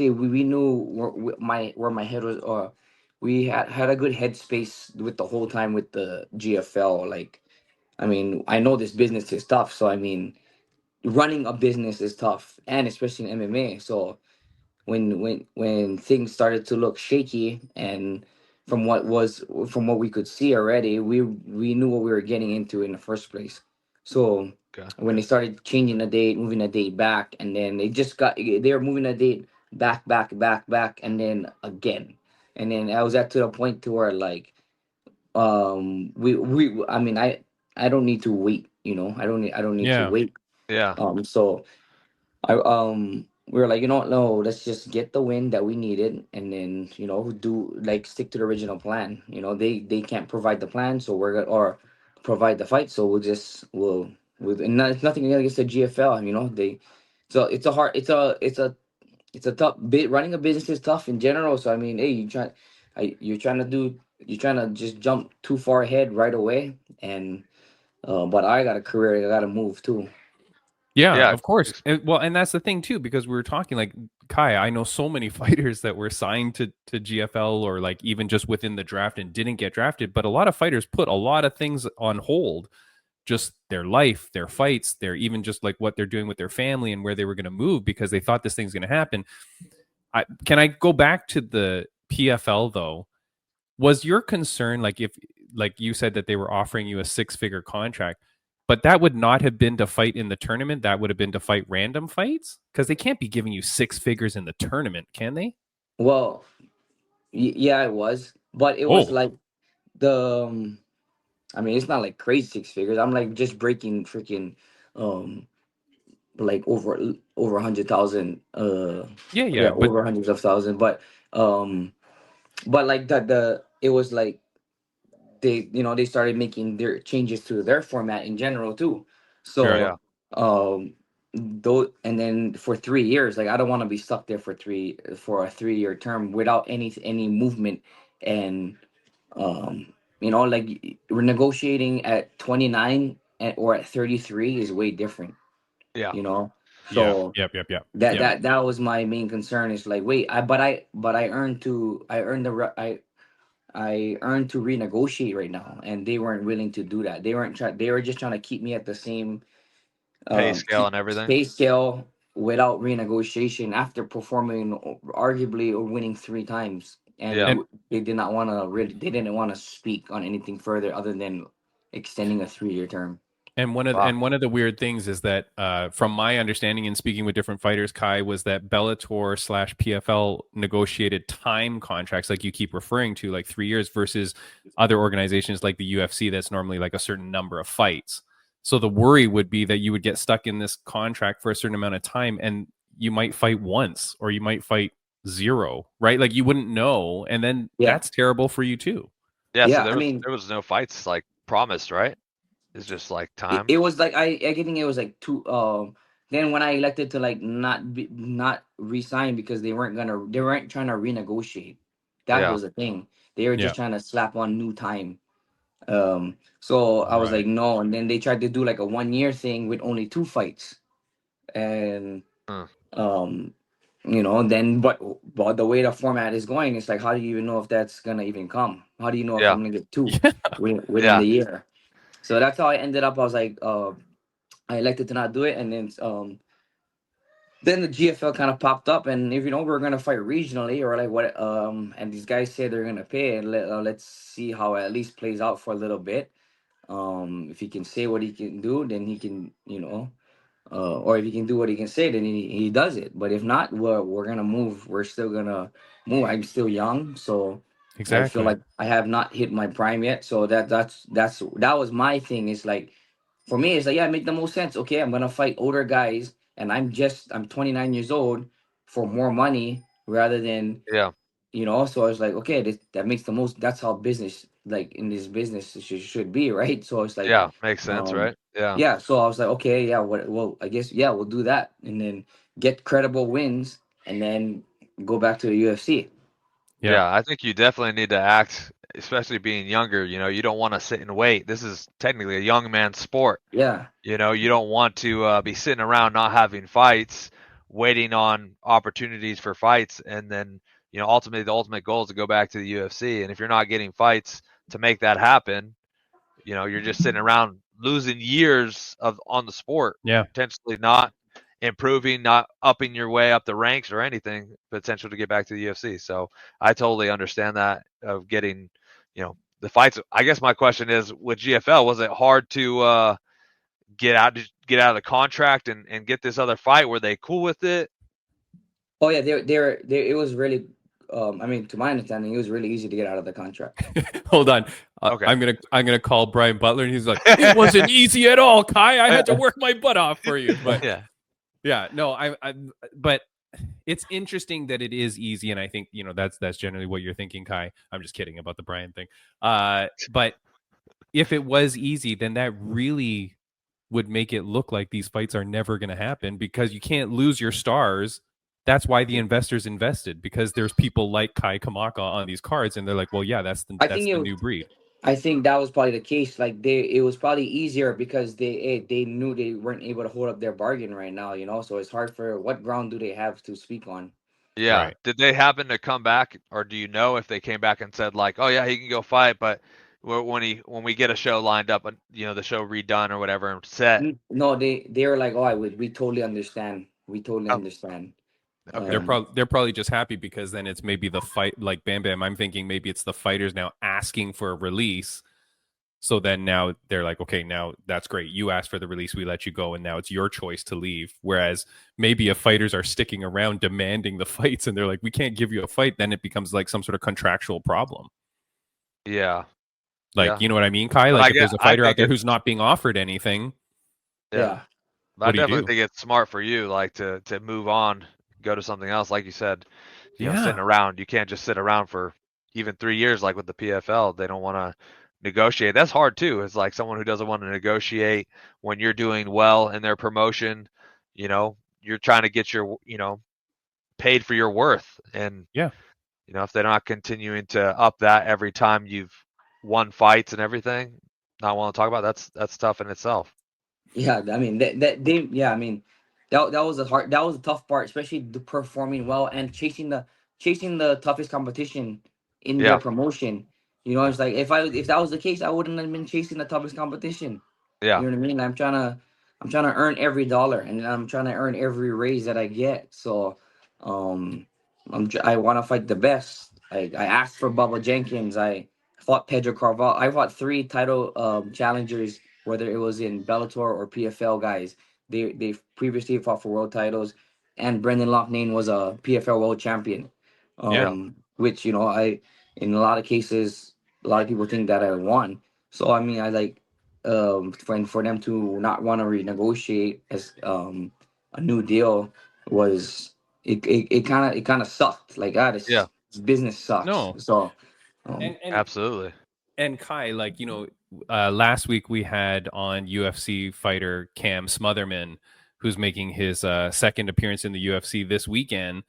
we knew where my head was, or we had a good headspace with the whole time with the GFL. Like, I know this business is tough. So, running a business is tough, and especially in MMA. So when things started to look shaky, and from what we could see already, we knew what we were getting into in the first place. So when they started changing the date, moving the date back, and then they were moving the date back, and then again. And then I was at to the point to where like I mean I don't need to wait, I don't need to Yeah. wait. Yeah. So we were like, no, let's just get the win that we needed, and then do like stick to the original plan. They can't provide the plan, so we're gonna or provide the fight, so we'll and it's nothing against the GFL. So it's a hard it's a tough bit. Running a business is tough in general. So I mean, hey, you're trying to just jump too far ahead right away, and but I got a career, I got to move too. Yeah, of course. And that's the thing too, because we were talking like Kai, I know so many fighters that were signed to GFL or like even just within the draft and didn't get drafted, but a lot of fighters put a lot of things on hold, just their life, their fights, their even just like what they're doing with their family and where they were going to move because they thought this thing's going to happen. Can I go back to the PFL though? Was your concern like if like you said that they were offering you a 6-figure contract? But that would not have been to fight in the tournament. That would have been to fight random fights because they can't be giving you 6 figures in the tournament, can they? Well, yeah, it was, but it was like the. I mean, it's not like crazy 6 figures. I'm like just breaking freaking, like over 100,000. Yeah. But over hundreds of thousand. But like the it was like they started making their changes to their format in general too. So Yeah. though, and then for 3 years, like I don't want to be stuck there for a 3-year term without any movement. And like we're negotiating at 29 or at 33 is way different. Yeah. So yep. that was my main concern, is like, wait, I earned I earned to renegotiate right now, and they weren't willing to do that. They were just trying to keep me at the same Pay scale and everything. pay scale without renegotiation after performing arguably or winning 3 times. And they did not want to they didn't want to speak on anything further other than extending a 3-year term. And one of the weird things is that, from my understanding and speaking with different fighters, Kai, was that Bellator / PFL negotiated time contracts, like you keep referring to, like 3 years, versus other organizations like the UFC, that's normally like a certain number of fights. So the worry would be that you would get stuck in this contract for a certain amount of time, and you might fight once, or you might fight 0, right? Like you wouldn't know, and then that's terrible for you too. Yeah. So there was no fights like promised, right? It's just like time. It was like I think it was like 2. Then when I elected to like not resign because they weren't trying to renegotiate. That was the thing. They were just trying to slap on new time. So I was like, no. And then they tried to do like a 1-year thing with only 2 fights, and then but the way the format is going, it's like, how do you even know if that's gonna even come? How do you know if I'm gonna get 2 within the year? So that's how I ended up. I was like, I elected to not do it, and then the GFL kind of popped up, and if we're gonna fight regionally or like what, and these guys say they're gonna pay, and let's see how it at least plays out for a little bit. If he can say what he can do, then he can, or if he can do what he can say, then he does it. But if not, we're gonna move. We're still gonna move. I'm still young, so exactly. I feel like I have not hit my prime yet. So that was my thing. Is like, for me, it's like, yeah, it make the most sense. Okay, I'm gonna fight older guys, and I'm 29 years old for more money rather than So I was like, okay, that makes the most. That's how business, like in this business, should be, right? So it's like, makes sense, right? Yeah. So I was like, okay, yeah, well, I guess, yeah, we'll do that, and then get credible wins, and then go back to the UFC. Yeah, I think you definitely need to act, especially being younger. You don't want to sit and wait. This is technically a young man's sport. Yeah. You don't want to be sitting around not having fights, waiting on opportunities for fights, and then ultimately the ultimate goal is to go back to the UFC. And if you're not getting fights to make that happen, you're just sitting around losing years on the sport. Potentially not improving, not upping your way up the ranks or anything, potential to get back to the UFC. So I totally understand that, of getting, the fights. I guess my question is, with GFL, was it hard to get out of the contract and get this other fight? Were they cool with it? Oh yeah, they're it was really. I mean, to my understanding, it was really easy to get out of the contract. Hold on. Okay. I'm gonna call Brian Butler, and he's like, "It wasn't easy at all, Kai. I had to work my butt off for you." But yeah, no, but it's interesting that it is easy, and I think that's generally what you're thinking, Kai. I'm just kidding about the Brian thing. But if it was easy, then that really would make it look like these fights are never going to happen because you can't lose your stars. That's why the investors invested, because there's people like Kai Kamaka on these cards, and they're like, well, yeah, that's the new breed. I think that was probably the case. Like it was probably easier because they knew they weren't able to hold up their bargain right now, So it's hard for what ground do they have to speak on? Yeah. Right. Did they happen to come back, or do you know if they came back and said like, oh yeah, he can go fight, but when we get a show lined up, the show redone or whatever and set? No, they were like, oh, we totally understand. We totally understand. Okay. They're probably just happy because then it's maybe the fight, like Bam Bam. I'm thinking maybe it's the fighters now asking for a release. So then now they're like, okay, now that's great. You asked for the release, we let you go, and now it's your choice to leave. Whereas maybe if fighters are sticking around demanding the fights and they're like, we can't give you a fight, then it becomes like some sort of contractual problem. Yeah. Like, you know what I mean, Kai? Like if there's a fighter out there who's not being offered anything. Yeah. But I definitely think it's smart for you, like to move on, go to something else. Like you said, sitting around, you can't just sit around for even 3 years, like with the PFL. They don't want to negotiate. That's hard too. It's like someone who doesn't want to negotiate when you're doing well in their promotion. You're trying to get your, paid for your worth. And, if they're not continuing to up that every time you've won fights and everything, not want to talk about, that's tough in itself. Yeah, I mean I mean that was a tough part, especially the performing well and chasing the toughest competition in their promotion. It's like if that was the case, I wouldn't have been chasing the toughest competition. Yeah. You know what I mean? I'm trying to earn every dollar, and I'm trying to earn every raise that I get. So I want to fight the best. I asked for Bubba Jenkins. I fought Pedro Carvalho. I fought 3 title challengers, whether it was in Bellator or PFL guys. They previously fought for world titles, and Brendan Loughnane was a PFL world champion. Which I in a lot of cases, a lot of people think that I won. So I mean, I like for them to not want to renegotiate as a new deal was it kind of sucked. Like this business sucks. No. So and absolutely. And Kai, like last week we had on UFC fighter Cam Smotherman, who's making his second appearance in the UFC this weekend.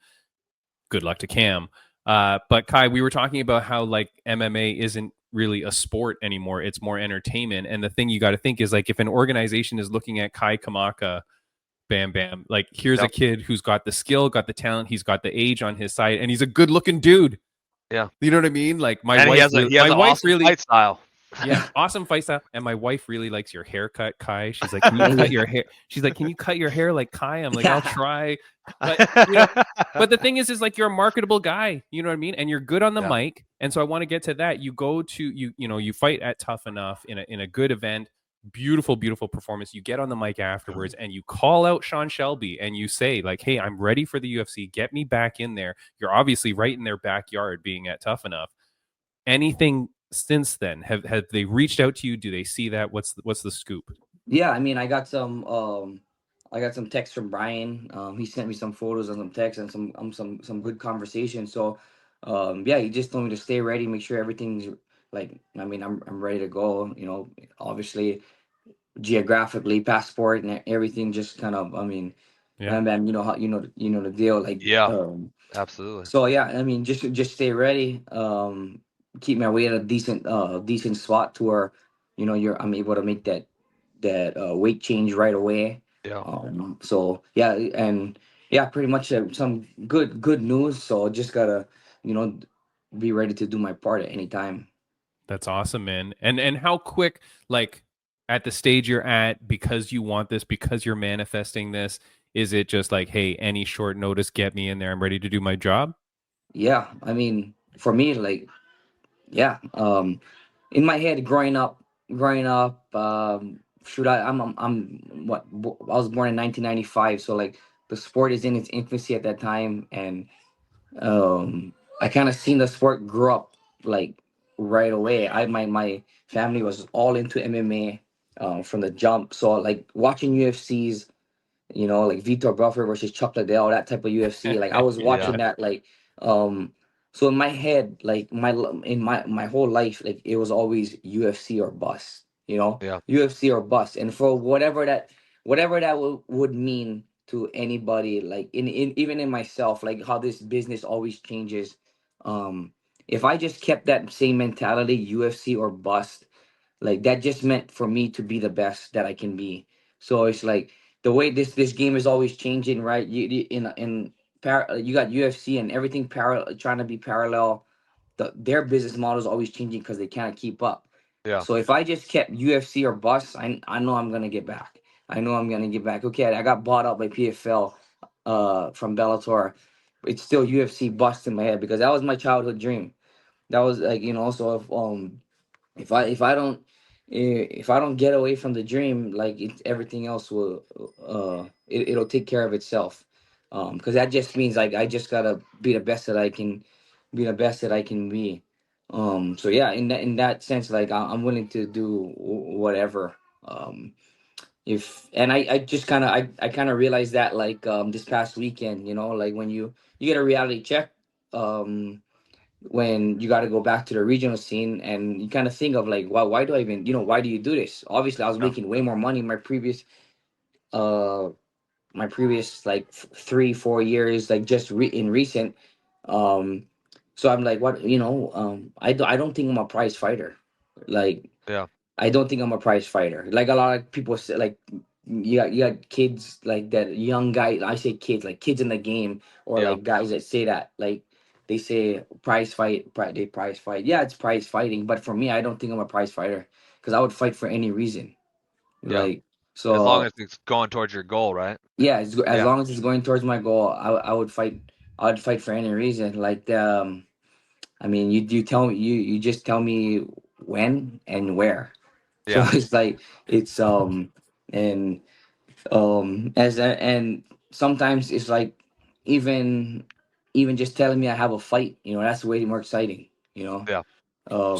Good luck to Cam. But Kai, we were talking about how like MMA isn't really a sport anymore. It's more entertainment. And the thing you got to think is like if an organization is looking at Kai Kamaka, Bam Bam, like here's a kid who's got the skill, got the talent, he's got the age on his side, and he's a good looking dude. Yeah. You know what I mean? Like my and wife, he has an awesome really fight style. Yeah, awesome fight style. And my wife really likes your haircut, Kai. She's like, can you cut your hair? She's like, can you cut your hair like Kai? I'm like, I'll try. But but the thing is like you're a marketable guy. You know what I mean? And you're good on the mic. And so I want to get to that. You go to you fight at Tough Enough in a good event. Beautiful, beautiful performance. You get on the mic afterwards and you call out Sean Shelby and you say like, hey, I'm ready for the UFC. Get me back in there. You're obviously right in their backyard being at Tough Enough. Anything since then? Have they reached out to you? Do they see that? What's the scoop? Yeah, I mean, I got some texts from Brian. He sent me some photos and some texts and some good conversation. So yeah, he just told me to stay ready, make sure everything's like, I mean, I'm ready to go, obviously geographically, passport and everything, just kind of, I mean, and you know how the deal, like absolutely. So yeah, I mean, just stay ready, keep my weight at a decent spot to where I'm able to make that weight change right away. So yeah, and yeah, pretty much some good news. So just gotta be ready to do my part at any time. That's awesome, man. And how quick, like at the stage you're at, because you want this, because you're manifesting this, is it just like, hey, any short notice, get me in there, I'm ready to do my job? Yeah, I mean, for me, like, yeah, in my head, growing up, shoot, I was born in 1995, so like the sport is in its infancy at that time, and I kind of seen the sport grow up like right away. My family was all into MMA from the jump, so like watching UFCs, like Vitor Belfort versus Chuck Liddell, that type of UFC. Like I was Yeah. watching that, like, so in my head, like my whole life, like it was always UFC or bust, Yeah. UFC or bust, and for whatever that would mean to anybody, like in even in myself, like how this business always changes. Um, if I just kept that same mentality, UFC or bust, like that just meant for me to be the best that I can be. So it's like the way this game is always changing, right? You got UFC and everything parallel, trying to be parallel. Their business model is always changing because they can't keep up. Yeah. So if I just kept UFC or bust, I know I'm gonna get back. I know I'm gonna get back. Okay, I got bought out by PFL from Bellator. It's still UFC bust in my head because that was my childhood dream. That was like, so if I don't get away from the dream, like everything else will it'll take care of itself. Because that just means like I just gotta be the best that I can be, the best that I can be. So yeah, in that sense, like I'm willing to do whatever. If and I just kind of I kind of realized that, like, this past weekend, like when you get a reality check, um when you got to go back to the regional scene, and you kind of think of like, why do I even, why do you do this? Obviously I was Yeah. making way more money in uh my previous like 3-4 years, like just in recent. um so I'm like, what, I don't think I'm a prize fighter. Like, Yeah. I don't think I'm a prize fighter. Like a lot of people say, like you got kids like that, young guys. I say kids, like kids in the game, or Yeah. like guys that say that, like they say prize fight, they prize fight. Yeah, it's prize fighting, but for me, I don't think I'm a prize fighter because I would fight for any reason. Yeah. Like, As long so as it's going towards your goal, right? yeah, as Yeah. long as it's going towards my goal, I would fight. I would fight for any reason. Like, I mean, you tell me, you just tell me when and where. So Yeah. it's like it's and and sometimes it's like even even just telling me I have a fight, that's way more exciting, Yeah. um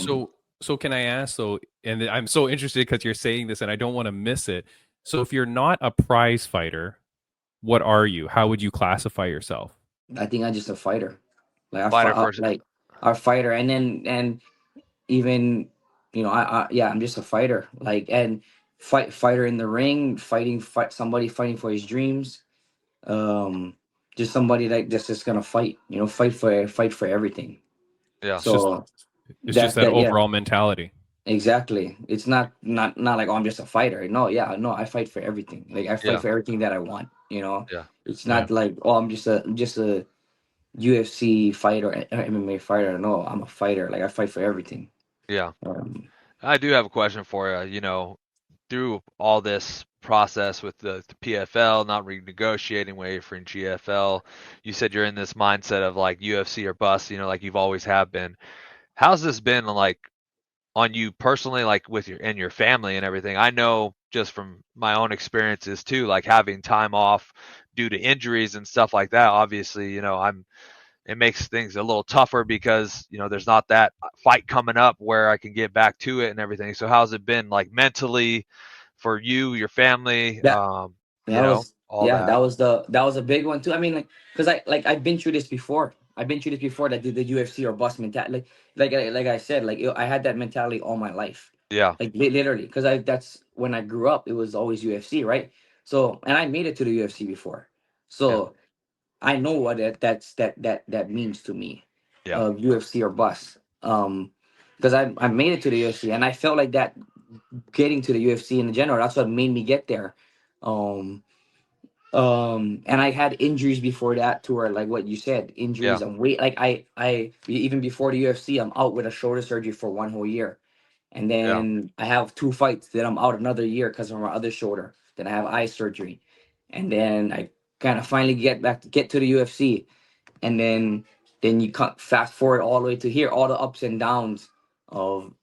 So can I ask though, and I'm so interested because you're saying this and I don't want to miss it. So if you're not a prize fighter, what are you? How would you classify yourself? I think I'm just a fighter. Like Fighter first. like a fighter, and then and even, yeah, I'm just a fighter, like, and fighter in the ring, somebody fighting for his dreams. um just somebody like just gonna fight, fight for everything. Yeah. It's just So it's just that's that that, yeah. overall mentality. Exactly. It's not like, oh, I'm just a fighter. No, yeah, no, I fight for everything. Like I fight Yeah. for everything that I want. Yeah. It's Yeah. not like, oh, I'm just a UFC fighter, MMA fighter. No, I'm a fighter. Like I fight for everything. Yeah. Um, I do have a question for you. Through all this process with the PFL not renegotiating, waiting for GFL, you said you're in this mindset of like UFC or bust, like you've always have been. How's this been like on you personally, like with your family and everything? I know just from my own experiences too, like having time off due to injuries and stuff like that. Obviously, it makes things a little tougher because there's not that fight coming up where I can get back to it and everything. So how's it been like mentally for you, your family, that that was all yeah, that? that was a big one too. I mean, like, because I've been through this before. I've been through this before. That the UFC or bust mentality. Like I said, like I had that mentality all my life. Yeah. Like literally, because that's when I grew up. It was always UFC, right? So, and I made it to the UFC before. Yeah. So I know what that means to me, Yeah. UFC or bust. Because I made it to the UFC, and I felt like that getting to the UFC in general. That's what made me get there. Um, and I had injuries before that too, or like what you said, Yeah. injuries and weight. Like I even before the UFC, I'm out with a shoulder surgery for 1 whole year, and Yeah. then I have 2 fights. Then I'm out another year because of my other shoulder. Then I have eye surgery, and then I kind of finally get to the UFC, and then you cut fast forward all the way to here, all the ups and downs of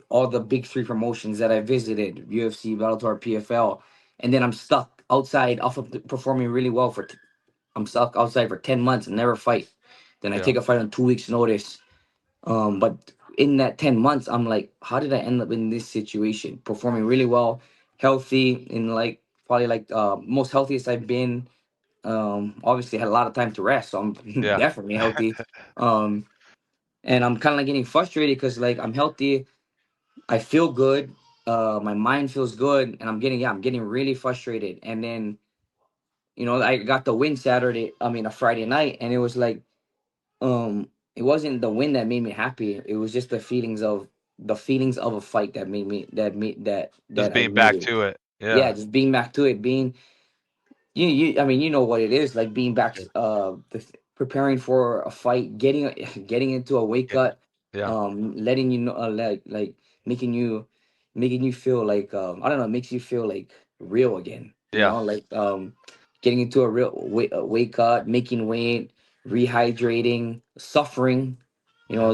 all the big three promotions that I visited, UFC, Bellator, PFL, and then I'm stuck outside off of performing really well for I'm stuck outside for 10 months and never fight. Then I take a fight on 2 weeks notice. But in that 10 months, I'm like, how did I end up in this situation? Performing really well, healthy, in like probably like most healthiest I've been. Obviously had a lot of time to rest, so I'm definitely healthy. And I'm kind of like getting frustrated because like I'm healthy, I feel good, my mind feels good, and I'm getting really frustrated. And then I got the win a Friday night, and it was like it wasn't the win that made me happy. It was just the feelings of a fight that made me Just I being back needed. to it. Yeah, Yeah. just being back to it, being I mean, you know what it is like being back, preparing for a fight, getting into a weight Yeah. cut, Yeah. letting you know, like making you feel like, I don't know, makes you feel like real again. Yeah. Like getting into a real weight cut, making weight, rehydrating, suffering,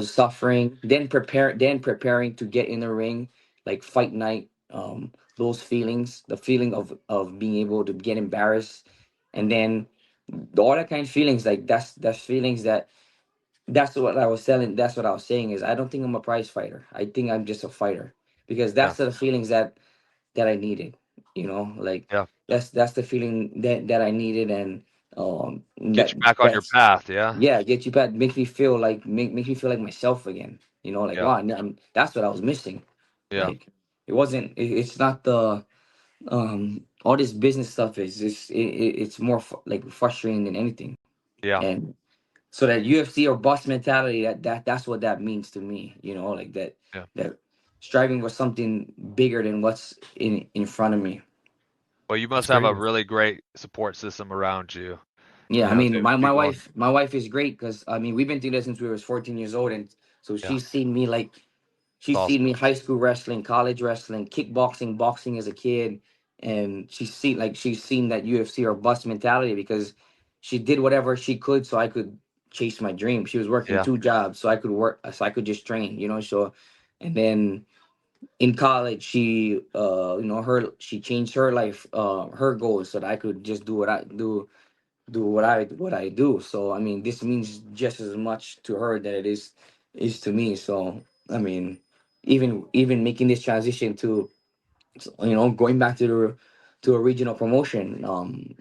suffering, then preparing to get in the ring, like fight night. Those feelings, the feeling of being able to get embarrassed, and then all that kind of feelings, like that's feelings that's what I was telling. That's what I was saying is I don't think I'm a prize fighter. I think I'm just a fighter, because Yeah. that's the feelings that I needed. Like Yeah. that's the feeling that I needed, and Get that you back on your that's path. Yeah. yeah, get you back, make me feel like make me feel like myself again. Like, Yeah. wow, that's what I was missing. Yeah. Like it's not the all this business stuff it's more like frustrating than anything. Yeah. And so that UFC or bust mentality, that's what that means to me, like Yeah. that striving for something bigger than what's in front of me. Well, you That's must have great. a really great support system around you. Yeah, I mean, To my, be my going. wife is great, because I mean we've been together since we was 14 years old, and so Yeah. she's seen me like It's she's seen awesome. me high school wrestling, college wrestling, kickboxing, boxing as a kid, and she's seen that UFC or bust mentality, because she did whatever she could so I could chase my dream. She was working Yeah. 2 jobs so I could just train, so. And then in college she she changed her life, her goals, so that I could just do what I do. So I mean, this means just as much to her that it is to me. So I mean, even making this transition to going back to a regional promotion,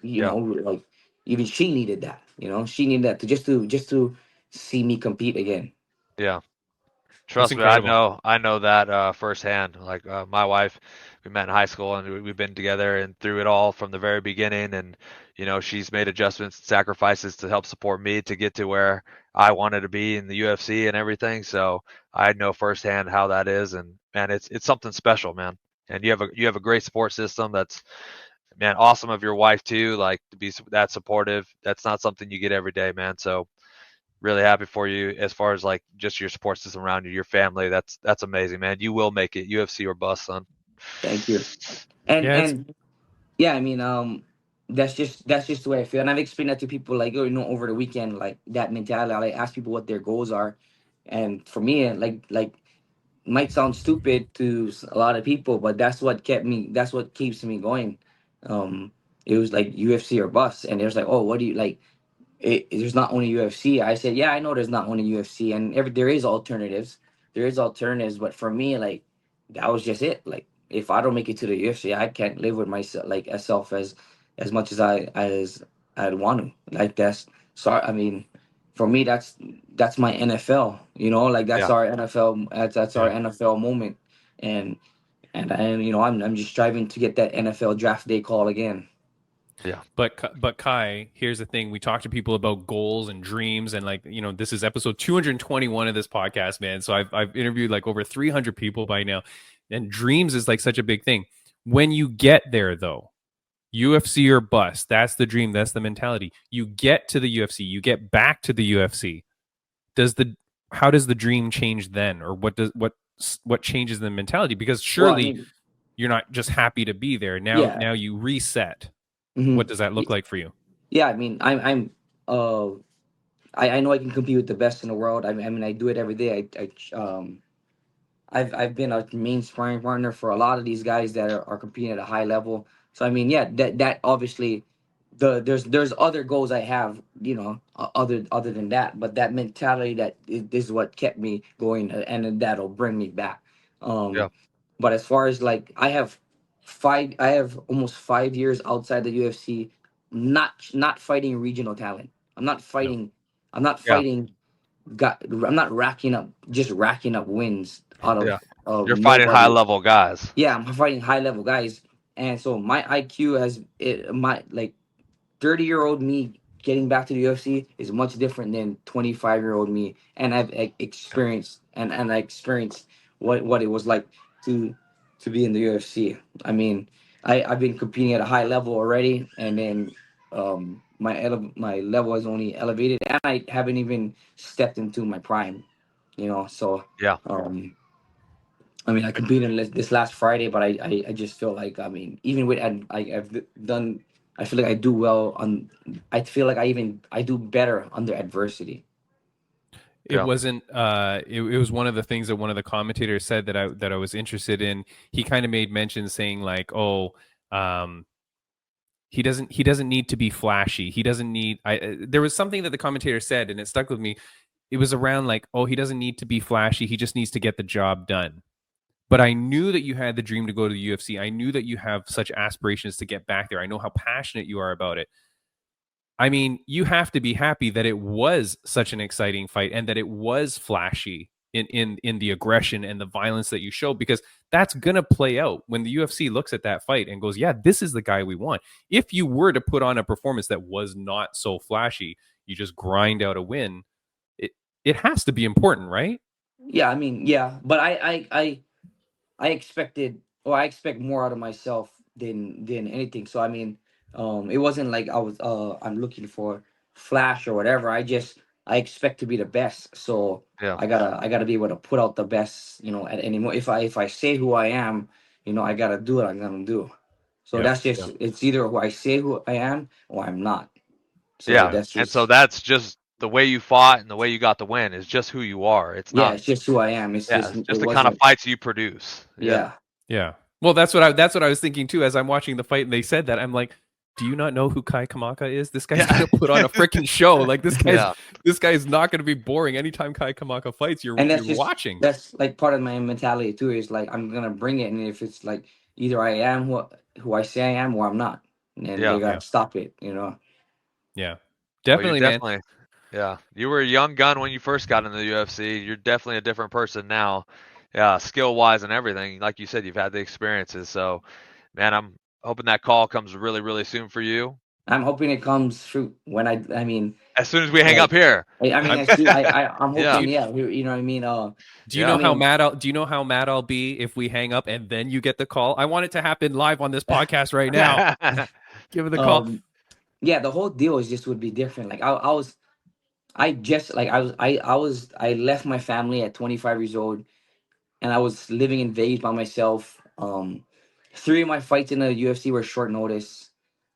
Yeah. like even she needed that. She needed that to see me compete again. Yeah. That's Trust me, I incredible. know. I know that firsthand. Like my wife, we met in high school, and we've been together and through it all from the very beginning. And she's made adjustments and sacrifices to help support me to get to where I wanted to be in the UFC and everything. So I know firsthand how that is. And man, it's something special, man. And you have a great support system. That's, man, awesome of your wife too. Like, to be that supportive. That's not something you get every day, man. So really happy for you as far as like just your support system around you, your family. That's amazing, man. You will make it. UFC or bust, son. Thank you. And Yeah, it's and yeah, I mean, that's just the way I feel, and I've explained that to people, like, over the weekend, like that mentality. I like ask people what their goals are, and for me, like might sound stupid to a lot of people, but that's what keeps me going. Um, it was like UFC or bust, and there's like, oh, what do you like? There's not only UFC. I said, yeah, I know there's not only UFC, and there is alternatives. There is alternatives, but for me, like that was just it. Like if I don't make it to the UFC, I can't live with myself like self as much as I'd want to. Like that's sorry. I mean, for me, that's my NFL. Like that's Yeah, our NFL. That's our yeah. NFL moment, and I'm just striving to get that NFL draft day call again. yeah, But Kai, here's the thing: we talk to people about goals and dreams, and like this is episode 221 of this podcast, man. So I've interviewed like over 300 people by now, and dreams is like such a big thing. When you get there, though, UFC or bust, that's the dream, that's the mentality. You get to the UFC, you get back to the UFC. Does the How does the dream change then, or what changes the mentality? Because Well, I surely mean, you're not just happy to be there. Now yeah. now you reset. hmm What does that look like for you? Yeah, I mean, uh, I know I can compete with the best in the world. I mean, I do it every day. I've been a main sparring partner for a lot of these guys that are competing at a high level. So I mean, yeah, that obviously there's other goals I have, you know, other than that. But that mentality this is what kept me going, and that'll bring me back. Yeah. But as far as like I have almost 5 years outside the UFC, not fighting regional talent. I'm not No. fighting. I'm not Yeah. fighting. I'm not racking up wins out Yeah. of You're fighting nobody. high level guys. Yeah, I'm fighting high level guys, and so my IQ my like 30-year-old me getting back to the UFC is much different than 25-year-old me, and I've experienced and I experienced what it was like to be in the UFC. I mean, I've been competing at a high level already, and then my level is only elevated, and I haven't even stepped into my prime, you know. So Yeah. I mean, I competed this last Friday, but I just feel like, I mean, even with I've done, I feel like I do well on. I feel like I do better under adversity. It wasn't it was one of the things that one of the commentators said that I was interested in. He kind of made mention saying like, oh, he doesn't need to be flashy. He doesn't need there was something that the commentator said and it stuck with me. It was around like, oh, he doesn't need to be flashy. He just needs to get the job done. But I knew that you had the dream to go to the UFC. I knew that you have such aspirations to get back there. I know how passionate you are about it. I mean, you have to be happy that it was such an exciting fight and that it was flashy in the aggression and the violence that you show, because that's gonna play out when the UFC looks at that fight and goes, yeah, this is the guy we want. If you were to put on a performance that was not so flashy, you just grind out a win, it has to be important, right? Yeah, I mean, yeah, but I expected, or I expect more out of myself than anything. So I mean, it wasn't like I'm looking for flash or whatever. I expect to be the best. So Yeah. I gotta be able to put out the best, you know, at any more. If I say who I am, you know, I gotta do what I'm gonna do. So that's just it's either who I say who I am or I'm not. So Yeah. that's And so just that's just the way you fought and the way you got the win is just who you are. It's yeah, not. it's just who I am. It's Yeah. just It's it just the kind of wasn't fights you produce. yeah. Yeah. Well, that's what I was thinking too as I'm watching the fight and they said that. I'm like, do you not know who Kai Kamaka is? This guy's gonna put on a freaking show. Like this guy's not gonna be boring. Anytime Kai Kamaka fights, you're watching. That's like part of my mentality too. Is like I'm gonna bring it, and if it's like either I am who I say I am, or I'm not, and they gotta stop it. You know. Yeah, definitely, man. Yeah, you were a young gun when you first got into the UFC. You're definitely a different person now. Yeah, skill wise and everything. Like you said, you've had the experiences. So, man, I'm hoping that call comes really, really soon for you. I'm hoping it comes through when I mean, as soon as we hang up here. I mean, I'm hoping, yeah, you know what I mean. Do you know how mad I'll be if we hang up and then you get the call? I want it to happen live on this podcast right now. Give it the call. Yeah, the whole deal is just would be different. Like I left my family at 25 years old, and I was living in Vegas by myself. 3 of my fights in the UFC were short notice.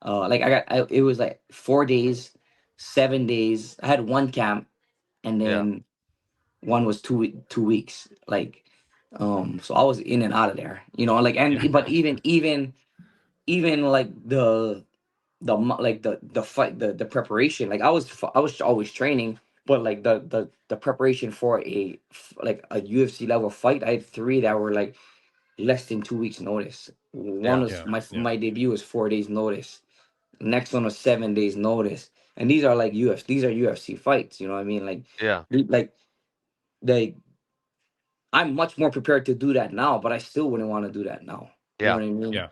It was like 4 days, 7 days. I had one camp, and then one was 2 weeks. Like, so I was in and out of there, you know. Like, but even like the fight, the preparation. Like I was always training, but like the preparation for a UFC level fight, I had 3 that were like less than 2 weeks notice. One was my debut was 4 days notice. Next one was 7 days notice. And these are like UFC fights, you know what I mean? Like I'm much more prepared to do that now, but I still wouldn't want to do that now. You know what I mean? Yeah.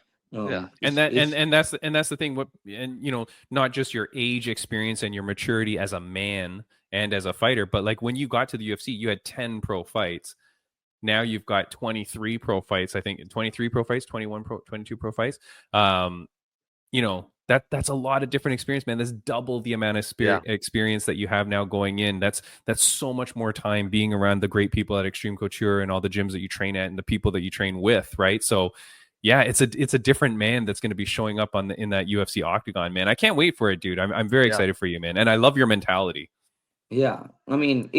And that's the thing. And you know, not just your age, experience, and your maturity as a man and as a fighter, but like when you got to the UFC, you had 10 pro fights. Now you've got 23 pro fights. I think 23 pro fights, 22 pro fights. You know, that's a lot of different experience, man. That's double the amount of experience that you have now going in. That's so much more time being around the great people at Extreme Couture and all the gyms that you train at and the people that you train with, right? So yeah, it's a different man that's going to be showing up in that UFC octagon, man. I can't wait for it, dude. I'm very excited for you, man. And I love your mentality. Yeah. I mean,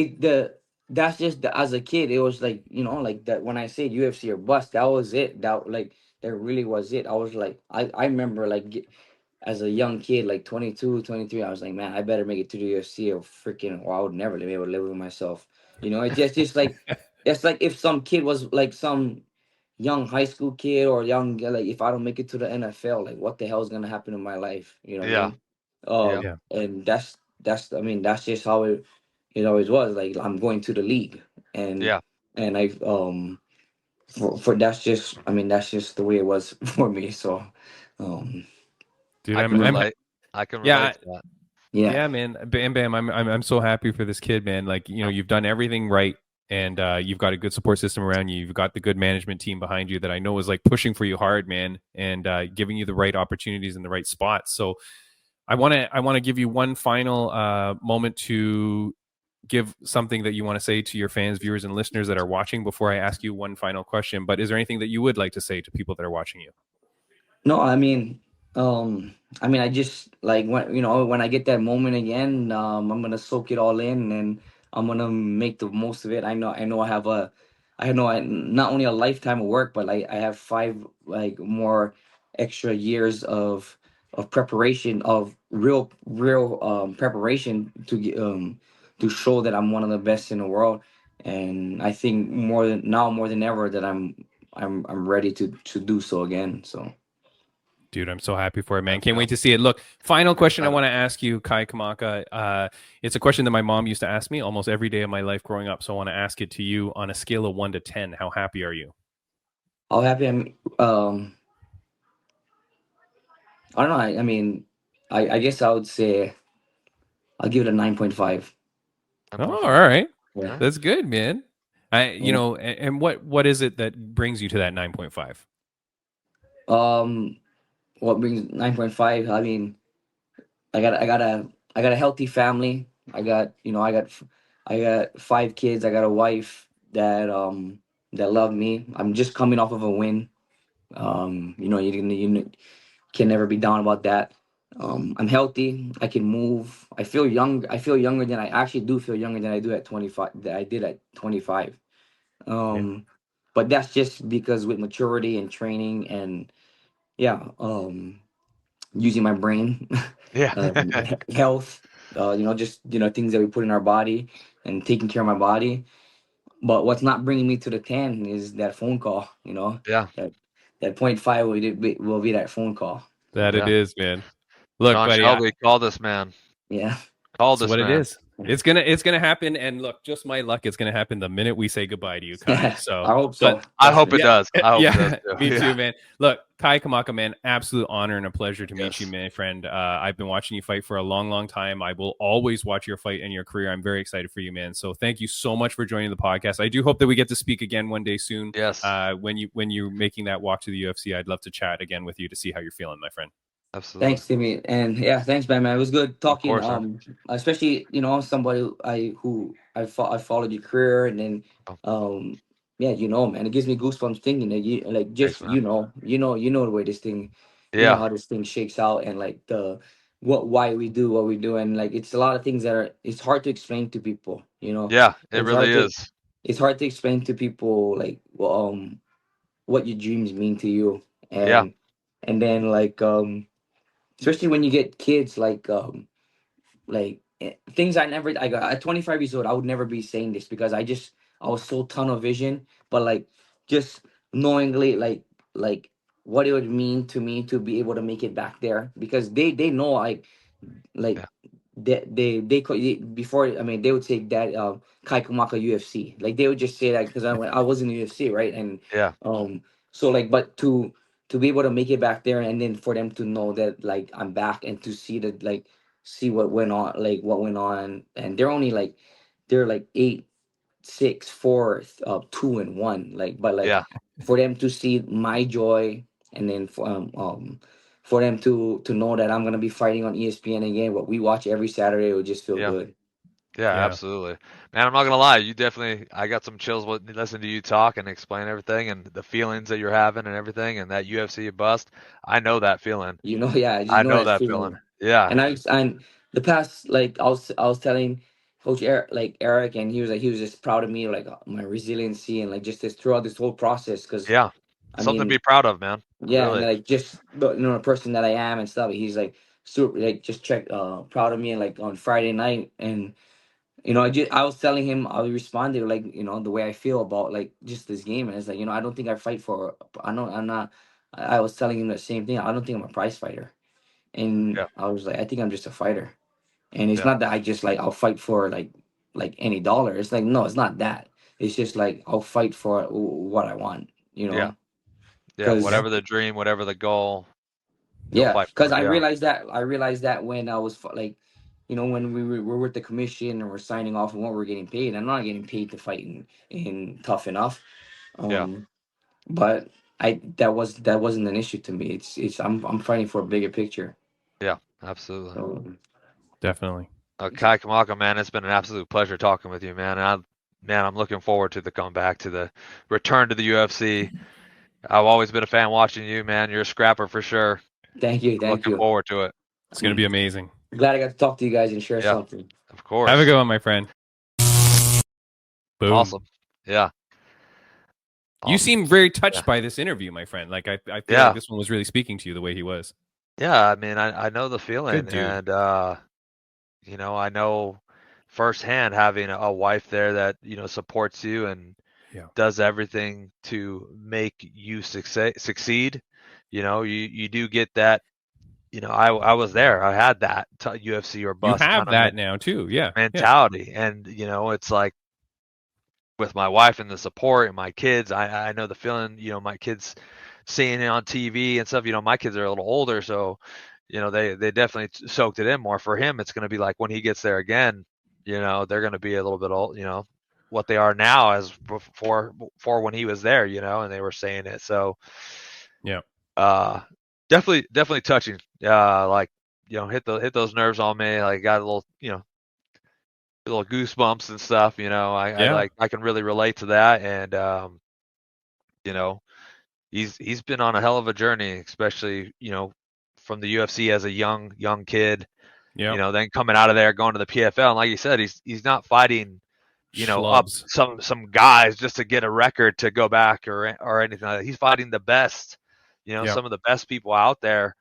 that's just as a kid, it was like, you know, like that when I said UFC or bust, that was it. That really was it. I was like, I remember like as a young kid, like 22, 23, I was like, man, I better make it to the UFC or I would never be able to live with myself. It's just like, it's like if some kid was like some young high school kid or young, like if I don't make it to the NFL, like what the hell is going to happen in my life? You know what I Yeah. mean? Yeah. And I mean, that's just how it always was. Like I'm going to the league and, Yeah. and I, for that's just, I mean, that's just the way it was for me. So, um, Dude, I can relate. I can relate to that. yeah. Yeah, man. Bam Bam, I'm so happy for this kid, man. Like, you've done everything right, and you've got a good support system around you. You've got the good management team behind you that I know is like pushing for you hard, man, and giving you the right opportunities in the right spots. So I want to give you one final moment to give something that you want to say to your fans, viewers, and listeners that are watching before I ask you one final question. But is there anything that you would like to say to people that are watching you? No, I just like when I get that moment again, I'm gonna soak it all in and I'm gonna make the most of it. I know I not only a lifetime of work, but I have 5 more extra years of preparation of real preparation to show that I'm one of the best in the world. And I think more than ever that I'm ready to do so again. So. Dude, I'm so happy for it, man. Can't wait to see it. Look, final question I want to ask you, Kai Kamaka. It's a question that my mom used to ask me almost every day of my life growing up. So I want to ask it to you on a scale of 1 to 10. How happy are you? How happy I'm. I don't know. I mean, I guess I would say I'll give it a 9.5. Oh, all right. Yeah. That's good, man. And what is it that brings you to that 9.5? Um, what brings 9.5? I mean, I got a healthy family. I got 5 kids. I got a wife that love me. I'm just coming off of a win. You can never be down about that. I'm healthy. I can move. I feel young. I feel younger than I actually do feel younger than I do at 25. That I did at 25. Yeah. But that's just because with maturity and training and yeah, using my brain, Yeah. health, just things that we put in our body and taking care of my body. But what's not bringing me to the 10 is that phone call. Yeah. That point five will be that phone call. That it Yeah. is, man. Look, John buddy, Shelby, call this man. Yeah. Call that's this what it man. is. It's gonna happen. And look, just my luck, it's gonna happen the minute we say goodbye to you, Kai. So I hope so. I hope it does. I hope it yeah, does too. me Yeah. too, man. Look, Kai Kamaka, man, absolute honor and a pleasure to meet Yes. you, my friend. I've been watching you fight for a long, long time. I will always watch your fight and your career. I'm very excited for you, man. So thank you so much for joining the podcast. I do hope that we get to speak again one day soon. Yes. When you're making that walk to the UFC, I'd love to chat again with you to see how you're feeling, my friend. Absolutely. Thanks, Timmy, and yeah, thanks, man. It was good talking. Of course, Especially somebody I followed your career, and then Oh. yeah, man, it gives me goosebumps thinking that you like Thanks, just man. the way this thing, Yeah. how this thing shakes out, and like why we do what we do, and like it's a lot of things that it's hard to explain to people. Yeah, it It's really hard to is. it's hard to explain to people like what your dreams mean to you, Yeah. and then like especially when you get kids things I got at 25 years old. I would never be saying this because I was so tunnel vision, but like just knowingly like what it would mean to me to be able to make it back there because they know like Yeah. before. I mean, they would say that Kai Kamaka UFC. Like they would just say that because I was in the UFC, right? And Yeah. so like, but to be able to make it back there, and then for them to know that like I'm back, and to see that like see what went on, and they're like 8-6-4 2-1, like but like Yeah. for them to see my joy, and then for them to know that I'm gonna be fighting on ESPN again, what we watch every Saturday, it would just feel Yeah. good. Yeah, Yeah. absolutely. Man, I'm not gonna lie, I got some chills listening to you talk and explain everything and the feelings that you're having and everything and that UFC bust. I know that feeling. Yeah, I just I know know that that feeling. feeling. Yeah. And the past, like I was telling Coach Eric, and he was just proud of me, like my resiliency, and like just this throughout this whole process, because Yeah. Something to be proud of, man. Yeah, really. and like just the person that I am and stuff. He's like super, like just proud of me, and like on Friday night, and I was telling him, I responded like the way I feel about like just this game, and it's like I don't think I fight for. I know I'm not. I was telling him the same thing. I don't think I'm a prize fighter, and Yeah. I was like, I think I'm just a fighter, and it's Yeah. not that I just like I'll fight for like any dollar. It's like no, it's not that. It's just like I'll fight for what I want. Yeah. Yeah. Whatever the dream, whatever the goal. Yeah, Fight for because it. I realized that when I was like, when we were with the commission and we're signing off on what we're getting paid. I'm not getting paid to fight in Tough Enough. Yeah. But that wasn't an issue to me. I'm fighting for a bigger picture. Yeah, absolutely. So, Definitely. Kai Kamaka, man, it's been an absolute pleasure talking with you, man. And I'm looking forward to the comeback, to the return to the UFC. I've always been a fan watching you, man. You're a scrapper for sure. Thank you. Looking forward to it. It's going to be amazing. Glad I got to talk to you guys and share something. Of course. Have a good one, my friend. Boom. Awesome. Yeah. You seem very touched by this interview, my friend. Like I feel like this one was really speaking to you the way he was. Yeah, I mean, I know the feeling, and I know firsthand having a wife there that supports you and does everything to make you succeed. You do get that. I was there. I had that UFC or bust. You have that now too, mentality, and it's like with my wife and the support and my kids. I know the feeling. My kids seeing it on TV and stuff. My kids are a little older, so they definitely soaked it in more. For him, it's going to be like when he gets there again. They're going to be a little bit old. What they are now as before when he was there. And they were saying it. So definitely touching. Hit those nerves on me. Like got a little little goosebumps and stuff. I can really relate to that. And he's been on a hell of a journey, especially from the UFC as a young kid. Then coming out of there, going to the PFL, and like you said, he's not fighting up some guys just to get a record to go back or anything like that. He's fighting the best, some of the best people out there.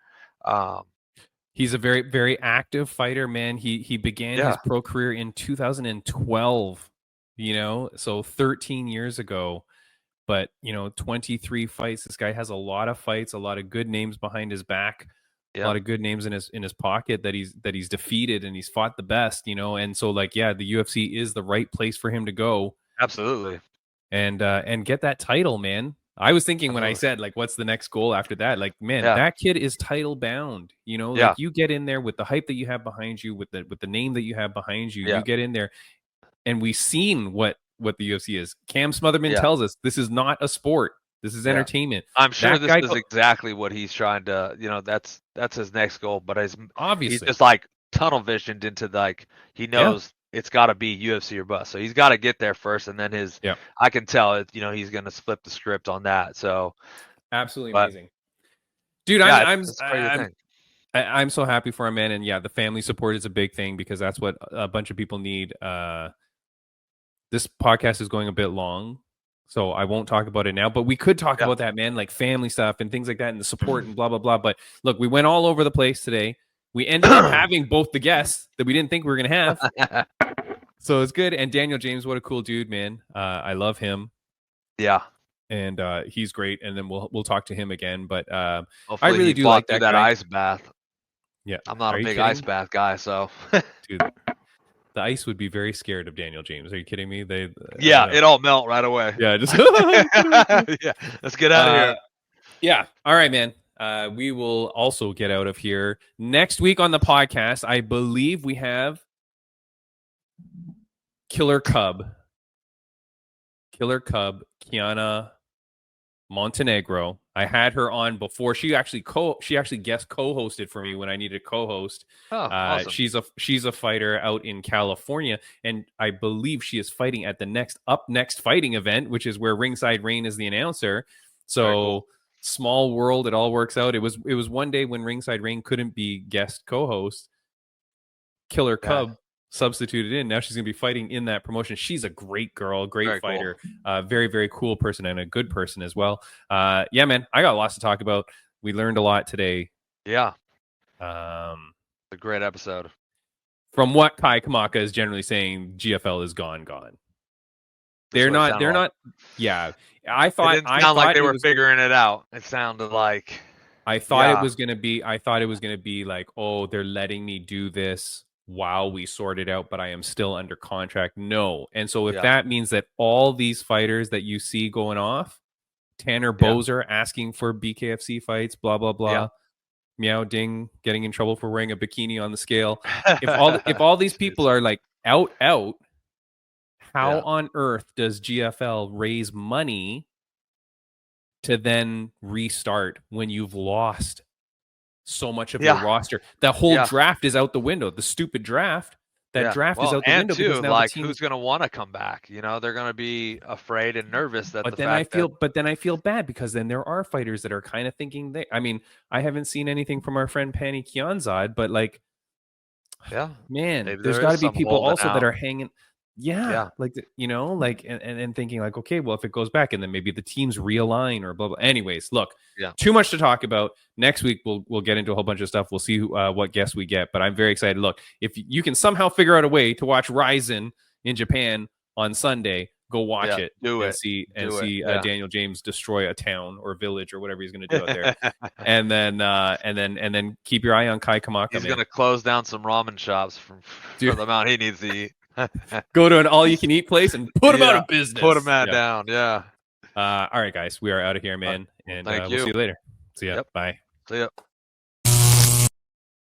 He's a very, very active fighter, man. He began his pro career in 2012, so 13 years ago. But 23 fights. This guy has a lot of fights, a lot of good names behind his back, a lot of good names in his pocket that he's defeated, and he's fought the best, and so the UFC is the right place for him to go. Absolutely. And get that title, man. I was thinking when I said what's the next goal after that? That kid is title bound. You get in there with the hype that you have behind you, with the name that you have behind you. You get in there, and we've seen what the UFC is. Cam Smotherman tells us this is not a sport. This is entertainment. I'm sure this is exactly what he's trying to. That's his next goal. But he's just tunnel visioned into he knows. It's got to be UFC or bust. So he's got to get there first, and then I can tell it. He's going to flip the script on that. So absolutely amazing, dude. I'm so happy for him, man. And the family support is a big thing because that's what a bunch of people need. This podcast is going a bit long, so I won't talk about it now. But we could talk about that, man, like family stuff and things like that, and the support and blah blah blah. But look, we went all over the place today. We ended up having both the guests that we didn't think we were going to have. So it's good. And Daniel James, what a cool dude, man. I love him. Yeah. And he's great. And then we'll talk to him again. But I hopefully really do like that ice bath. Yeah. I'm not a big ice bath guy, so. Dude, the ice would be very scared of Daniel James. Are you kidding me? It all melt right away. Yeah, just let's get out of here. Yeah. All right, man. We will also get out of here. Next week on the podcast, I believe we have Killer Cub, Kiana Montenegro. I had her on before. She actually guest co-hosted for me when I needed a co-host. Awesome. She's a fighter out in California, and I believe she is fighting at the next fighting event, which is where Ringside Rain is the announcer. So cool. Small world, it all works out. It was one day when Ringside Rain couldn't be guest co-host. Killer Cub substituted in. Now she's going to be fighting in that promotion. She's a great girl, great Very fighter, very, very cool person and a good person as well. Yeah, man, I got lots to talk about. We learned a lot today. Yeah. A great episode. From what Kai Kamaka is generally saying, GFL is gone. They're not. Yeah. I thought it didn't sound like they were figuring it out. It sounded like I thought it was gonna be like, oh, they're letting me do this while we sort it out, but I am still under contract. No. And so if that means that all these fighters that you see going off, Tanner Bozer asking for BKFC fights, blah blah blah, Meow Ding getting in trouble for wearing a bikini on the scale. If all these people are like out, how on earth does GFL raise money to then restart when you've lost so much of your roster? The whole draft is out the window. The stupid draft. That draft is out the window. Too, like, who's going to want to come back? You know, they're going to be afraid and nervous that. But then I feel bad because then there are fighters that are kind of thinking I mean, I haven't seen anything from our friend Pani Kianzad, but like, man, there's got to be people also that are hanging. Like, you know, like, and thinking like, okay, well, if it goes back and then maybe the teams realign or blah, blah. Anyways, look, too much to talk about. Next week, we'll get into a whole bunch of stuff. We'll see what guests we get, but I'm very excited. Look, if you can somehow figure out a way to watch RIZIN in Japan on Sunday, go watch it. See Daniel James destroy a town or village or whatever he's going to do out there. and then keep your eye on Kai Kamaka. He's going to close down some ramen shops for the amount he needs to eat. Go to an all-you-can-eat place and put them out of business. Put them down. All right, guys, we are out of here, man. And we'll see you later. See ya. Bye. See ya.